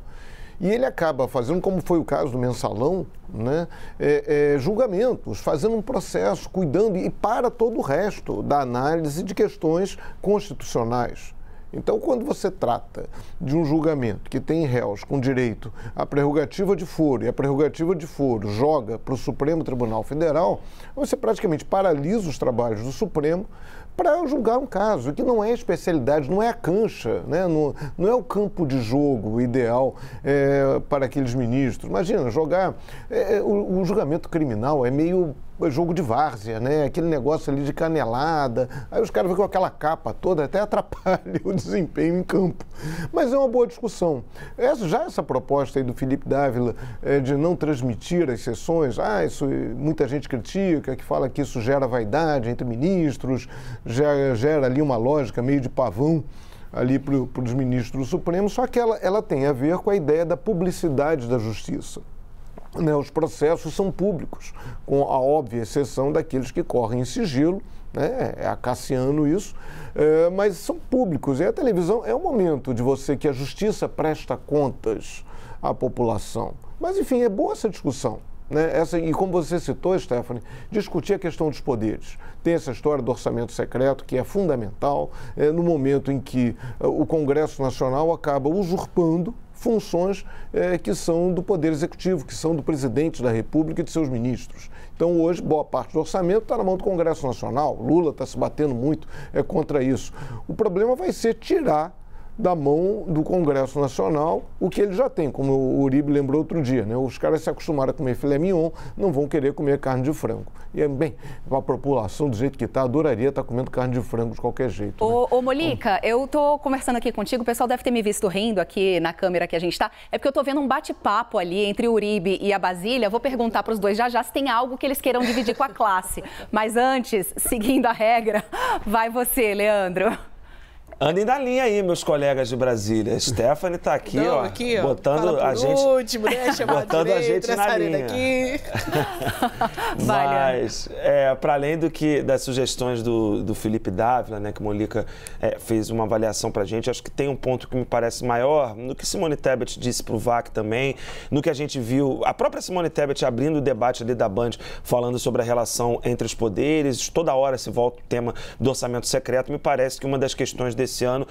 E ele acaba fazendo, como foi o caso do Mensalão, né, julgamentos, fazendo um processo, cuidando e para todo o resto da análise de questões constitucionais. Então, quando você trata de um julgamento que tem réus com direito à prerrogativa de foro, e a prerrogativa de foro joga para o Supremo Tribunal Federal, você praticamente paralisa os trabalhos do Supremo para julgar um caso, que não é especialidade, não é a cancha, né? Não é o campo de jogo ideal para aqueles ministros. Imagina, jogar... o julgamento criminal é meio jogo de várzea, né? Aquele negócio ali de canelada, aí os caras vêm com aquela capa toda, até atrapalha o desempenho em campo. Mas é uma boa discussão. Essa proposta aí do Felipe Dávila de não transmitir as sessões, isso muita gente critica, que fala que isso gera vaidade entre ministros, gera ali uma lógica meio de pavão ali para os ministros do Supremo, só que ela tem a ver com a ideia da publicidade da justiça. né, os processos são públicos, com a óbvia exceção daqueles que correm em sigilo, né, é acaciano isso, mas são públicos. E a televisão é o momento de você que a justiça presta contas à população. Mas, enfim, é boa essa discussão. Né? E como você citou, Stephanie, discutir a questão dos poderes. Tem essa história do orçamento secreto, que é fundamental no momento em que o Congresso Nacional acaba usurpando funções que são do Poder Executivo, que são do presidente da República e de seus ministros. Então, hoje, boa parte do orçamento está na mão do Congresso Nacional. Lula está se batendo muito contra isso. O problema vai ser tirar da mão do Congresso Nacional o que ele já tem, como o Uribe lembrou outro dia, né? Os caras se acostumaram a comer filé mignon, não vão querer comer carne de frango. E, bem, a população do jeito que está, adoraria estar comendo carne de frango de qualquer jeito. Ô Molica, eu tô conversando aqui contigo, o pessoal deve ter me visto rindo aqui na câmera que a gente está, é porque eu tô vendo um bate-papo ali entre o Uribe e a Basília. Vou perguntar para os dois já se tem algo que eles queiram dividir com a classe. Mas antes, seguindo a regra, vai você, Leandro. Andem na linha aí, meus colegas de Brasília. Stephanie tá aqui, aqui, botando a gente, último, né? botando a gente na linha. Aqui. Mas, para além das sugestões do Felipe Dávila, né, que o Molica fez uma avaliação pra gente, acho que tem um ponto que me parece maior, no que Simone Tebet disse pro VAC também, no que a gente viu, a própria Simone Tebet abrindo o debate ali da Band, falando sobre a relação entre os poderes, toda hora se volta o tema do orçamento secreto. Me parece que uma das questões desse ano,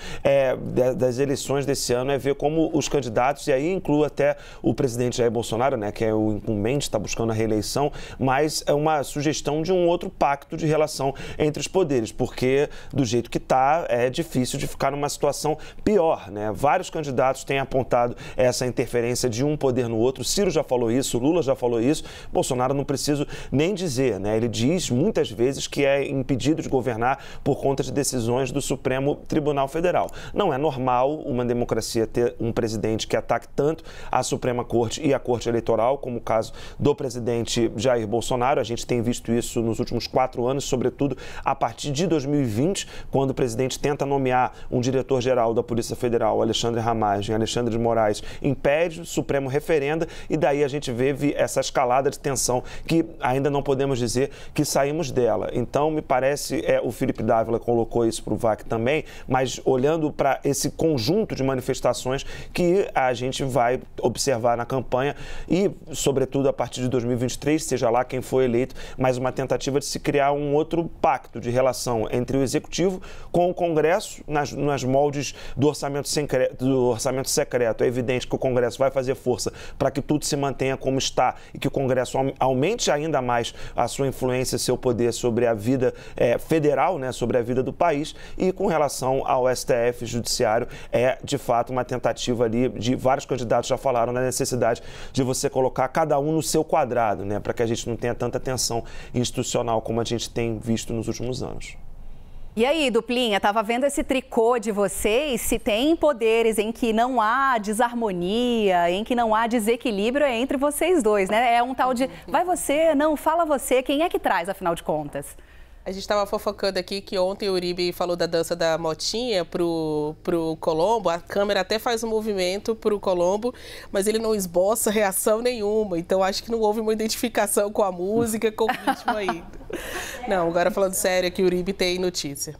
das eleições desse ano, é ver como os candidatos, e aí inclui até o presidente Jair Bolsonaro, né, que é o incumbente, está buscando a reeleição, mas é uma sugestão de um outro pacto de relação entre os poderes, porque do jeito que está, é difícil de ficar numa situação pior, né? Vários candidatos têm apontado essa interferência de um poder no outro. Ciro já falou isso, Lula já falou isso, Bolsonaro não preciso nem dizer, né? Ele diz muitas vezes que é impedido de governar por conta de decisões do Supremo Tribunal Federal. Não é normal uma democracia ter um presidente que ataque tanto a Suprema Corte e a Corte Eleitoral, como o caso do presidente Jair Bolsonaro. A gente tem visto isso nos últimos 4 anos, sobretudo a partir de 2020, quando o presidente tenta nomear um diretor-geral da Polícia Federal, Alexandre Ramagem, Alexandre de Moraes, impede, o Supremo referenda, e daí a gente vê essa escalada de tensão que ainda não podemos dizer que saímos dela. Então, me parece, o Felipe Dávila colocou isso para o VAC também, mas olhando para esse conjunto de manifestações que a gente vai observar na campanha e, sobretudo, a partir de 2023, seja lá quem for eleito, mais uma tentativa de se criar um outro pacto de relação entre o Executivo com o Congresso nas moldes do orçamento secreto. É evidente que o Congresso vai fazer força para que tudo se mantenha como está e que o Congresso aumente ainda mais a sua influência, seu poder sobre a vida federal, né, sobre a vida do país. E com relação ao STF Judiciário, é de fato uma tentativa ali de vários candidatos já falaram na necessidade de você colocar cada um no seu quadrado, né, para que a gente não tenha tanta tensão institucional como a gente tem visto nos últimos anos. E aí, Duplinha, estava vendo esse tricô de vocês, se tem poderes em que não há desarmonia, em que não há desequilíbrio entre vocês dois, né? É um tal de vai você, não, fala você, quem é que traz, afinal de contas? A gente estava fofocando aqui que ontem o Uribe falou da dança da motinha pro Colombo. A câmera até faz um movimento pro Colombo, mas ele não esboça reação nenhuma. Então acho que não houve uma identificação com a música, com o ritmo ainda. Não, agora falando sério aqui, o Uribe tem notícia.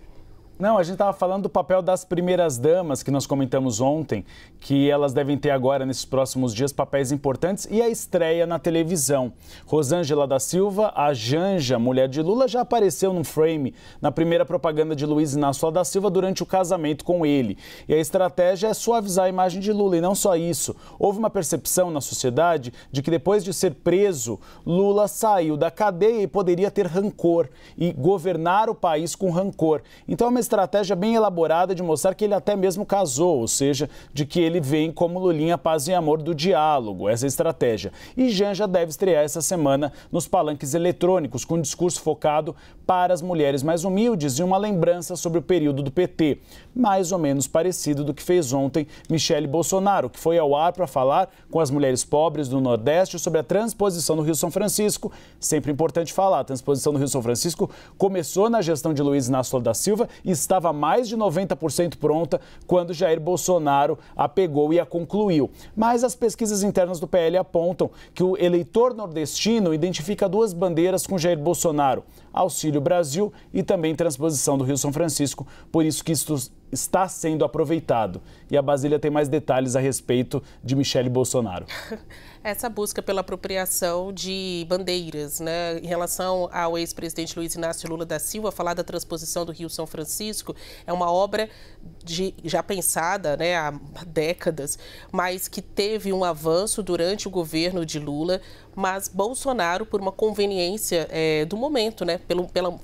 Não, a gente estava falando do papel das primeiras damas, que nós comentamos ontem, que elas devem ter agora, nesses próximos dias, papéis importantes, e a estreia na televisão. Rosângela da Silva, a Janja, mulher de Lula, já apareceu num frame na primeira propaganda de Luiz Inácio Lula da Silva durante o casamento com ele. E a estratégia é suavizar a imagem de Lula, e não só isso. Houve uma percepção na sociedade de que depois de ser preso, Lula saiu da cadeia e poderia ter rancor, e governar o país com rancor. Então, é uma estratégia bem elaborada de mostrar que ele até mesmo casou, ou seja, de que ele vem como Lulinha Paz e Amor do diálogo, essa estratégia. E Janja deve estrear essa semana nos palanques eletrônicos, com um discurso focado para as mulheres mais humildes e uma lembrança sobre o período do PT, mais ou menos parecido do que fez ontem Michele Bolsonaro, que foi ao ar para falar com as mulheres pobres do Nordeste sobre a transposição do Rio São Francisco. Sempre importante falar, a transposição do Rio São Francisco começou na gestão de Luiz Inácio Lula da Silva e estava mais de 90% pronta quando Jair Bolsonaro a pegou e a concluiu. Mas as pesquisas internas do PL apontam que o eleitor nordestino identifica duas bandeiras com Jair Bolsonaro: Auxílio Brasil e também transposição do Rio São Francisco. Por isso que isso está sendo aproveitado. E a Basília tem mais detalhes a respeito de Michele Bolsonaro. Essa busca pela apropriação de bandeiras, né, em relação ao ex-presidente Luiz Inácio Lula da Silva, falar da transposição do Rio São Francisco é uma obra já pensada, né, há décadas, mas que teve um avanço durante o governo de Lula, mas Bolsonaro, por uma conveniência do momento, né,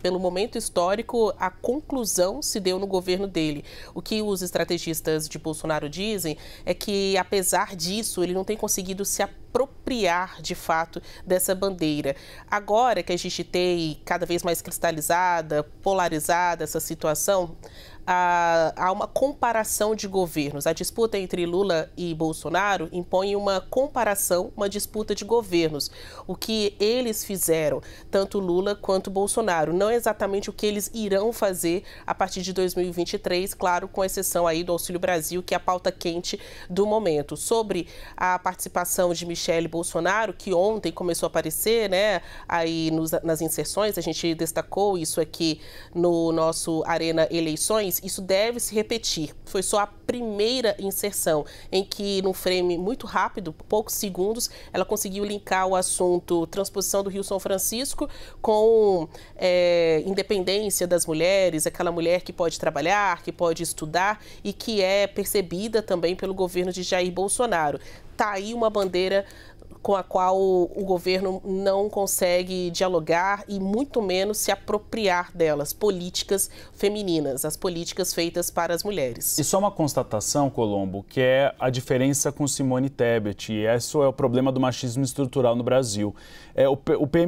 pelo momento histórico, a conclusão se deu no governo dele. O que os estrategistas de Bolsonaro dizem é que, apesar disso, ele não tem conseguido se apropriar, de fato, dessa bandeira. Agora que a gente tem cada vez mais cristalizada, polarizada essa situação, há uma comparação de governos. A disputa entre Lula e Bolsonaro impõe uma comparação, uma disputa de governos. O que eles fizeram, tanto Lula quanto Bolsonaro, não é exatamente o que eles irão fazer a partir de 2023, claro, com exceção aí do Auxílio Brasil, que é a pauta quente do momento. Sobre a participação de Michele Bolsonaro, que ontem começou a aparecer, né, aí nas inserções, a gente destacou isso aqui no nosso Arena Eleições. Isso deve se repetir. Foi só a primeira inserção em que, num frame muito rápido, poucos segundos, ela conseguiu linkar o assunto transposição do Rio São Francisco com independência das mulheres, aquela mulher que pode trabalhar, que pode estudar e que é percebida também pelo governo de Jair Bolsonaro. Está aí uma bandeira com a qual o governo não consegue dialogar e muito menos se apropriar delas, políticas femininas, as políticas feitas para as mulheres. E só uma constatação, Colombo, que é a diferença com Simone Tebet, e esse é o problema do machismo estrutural no Brasil.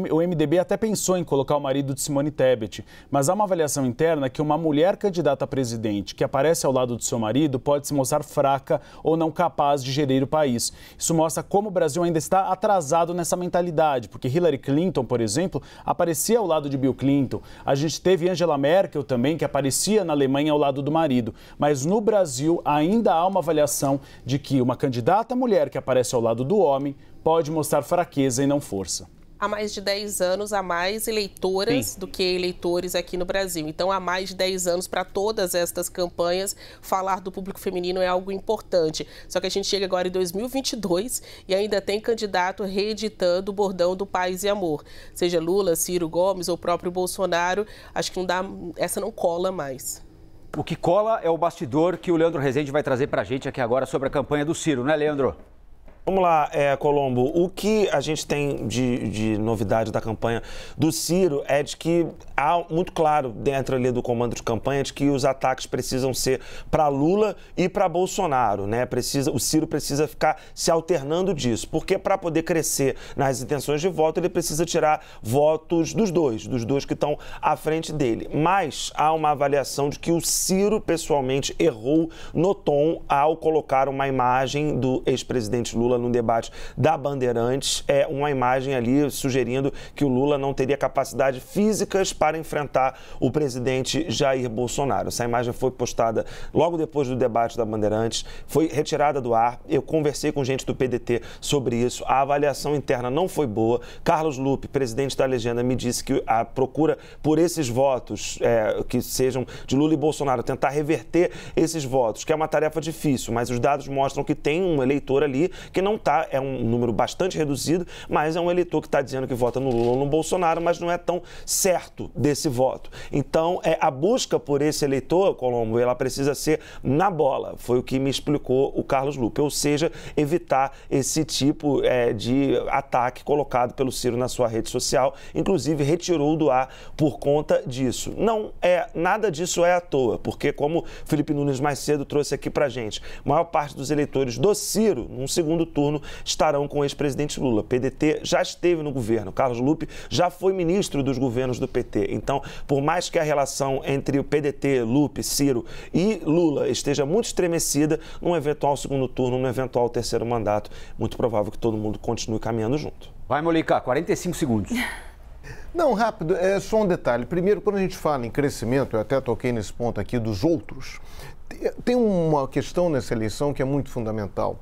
O MDB até pensou em colocar o marido de Simone Tebet, mas há uma avaliação interna que uma mulher candidata a presidente que aparece ao lado do seu marido pode se mostrar fraca ou não capaz de gerir o país. Isso mostra como o Brasil ainda está atrasado nessa mentalidade, porque Hillary Clinton, por exemplo, aparecia ao lado de Bill Clinton. A gente teve Angela Merkel também, que aparecia na Alemanha ao lado do marido. Mas no Brasil ainda há uma avaliação de que uma candidata mulher que aparece ao lado do homem pode mostrar fraqueza e não força. Há mais de 10 anos, há mais eleitoras do que eleitores aqui no Brasil. Então, há mais de 10 anos, para todas estas campanhas, falar do público feminino é algo importante. Só que a gente chega agora em 2022 e ainda tem candidato reeditando o bordão do Paz e Amor. Seja Lula, Ciro Gomes ou o próprio Bolsonaro, acho que não dá, essa não cola mais. O que cola é o bastidor que o Leandro Rezende vai trazer para a gente aqui agora sobre a campanha do Ciro, né, Leandro? Vamos lá, Colombo. O que a gente tem de novidade da campanha do Ciro é de que há muito claro dentro ali do comando de campanha de que os ataques precisam ser para Lula e para Bolsonaro, né? O Ciro precisa ficar se alternando disso, porque para poder crescer nas intenções de voto, ele precisa tirar votos dos dois que estão à frente dele. Mas há uma avaliação de que o Ciro, pessoalmente, errou no tom ao colocar uma imagem do ex-presidente Lula no debate da Bandeirantes, uma imagem ali sugerindo que o Lula não teria capacidades físicas para enfrentar o presidente Jair Bolsonaro. Essa imagem foi postada logo depois do debate da Bandeirantes, foi retirada do ar. Eu conversei com gente do PDT sobre isso. A avaliação interna não foi boa. Carlos Lupe, presidente da Legenda, me disse que a procura por esses votos que sejam de Lula e Bolsonaro, tentar reverter esses votos, que é uma tarefa difícil, mas os dados mostram que tem um eleitor ali que não está, é um número bastante reduzido, mas é um eleitor que está dizendo que vota no Lula ou no Bolsonaro, mas não é tão certo desse voto. Então, a busca por esse eleitor, Colombo, ela precisa ser na bola, foi o que me explicou o Carlos Lupe, ou seja, evitar esse tipo de ataque colocado pelo Ciro na sua rede social, inclusive retirou do ar por conta disso. Nada disso é à toa, porque como Felipe Nunes mais cedo trouxe aqui pra gente, a maior parte dos eleitores do Ciro, num segundo turno, estarão com o ex-presidente Lula. PDT já esteve no governo, Carlos Lupe já foi ministro dos governos do PT. Então, por mais que a relação entre o PDT, Lupe, Ciro e Lula esteja muito estremecida, num eventual segundo turno, num eventual terceiro mandato, muito provável que todo mundo continue caminhando junto. Vai, Molica, 45 segundos. Não, rápido, é só um detalhe. Primeiro, quando a gente fala em crescimento, eu até toquei nesse ponto aqui dos outros, tem uma questão nessa eleição que é muito fundamental.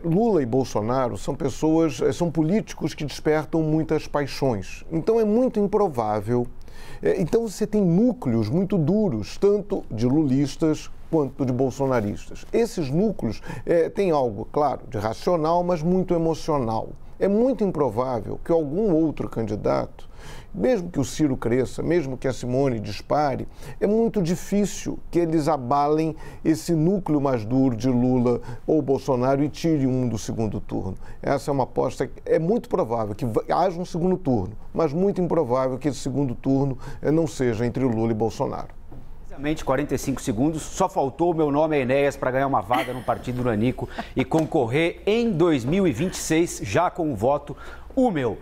Lula e Bolsonaro são pessoas, são políticos que despertam muitas paixões. Então é muito improvável. Então você tem núcleos muito duros, tanto de lulistas quanto de bolsonaristas. Esses núcleos têm algo, claro, de racional, mas muito emocional. É muito improvável que algum outro candidato, mesmo que o Ciro cresça, mesmo que a Simone dispare, é muito difícil que eles abalem esse núcleo mais duro de Lula ou Bolsonaro e tirem um do segundo turno. Essa é uma aposta, é muito provável que haja um segundo turno, mas muito improvável que esse segundo turno não seja entre Lula e Bolsonaro. 45 segundos, só faltou o meu nome a Enéas para ganhar uma vaga no Partido Nanico e concorrer em 2026, já com o voto o meu.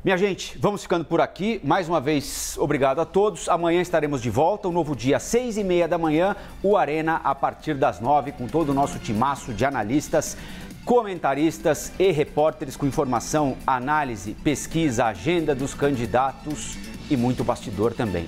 Minha gente, vamos ficando por aqui. Mais uma vez, obrigado a todos. Amanhã estaremos de volta, um novo dia, 6h30 da manhã, o Arena a partir das 9, com todo o nosso timaço de analistas, comentaristas e repórteres com informação, análise, pesquisa, agenda dos candidatos e muito bastidor também.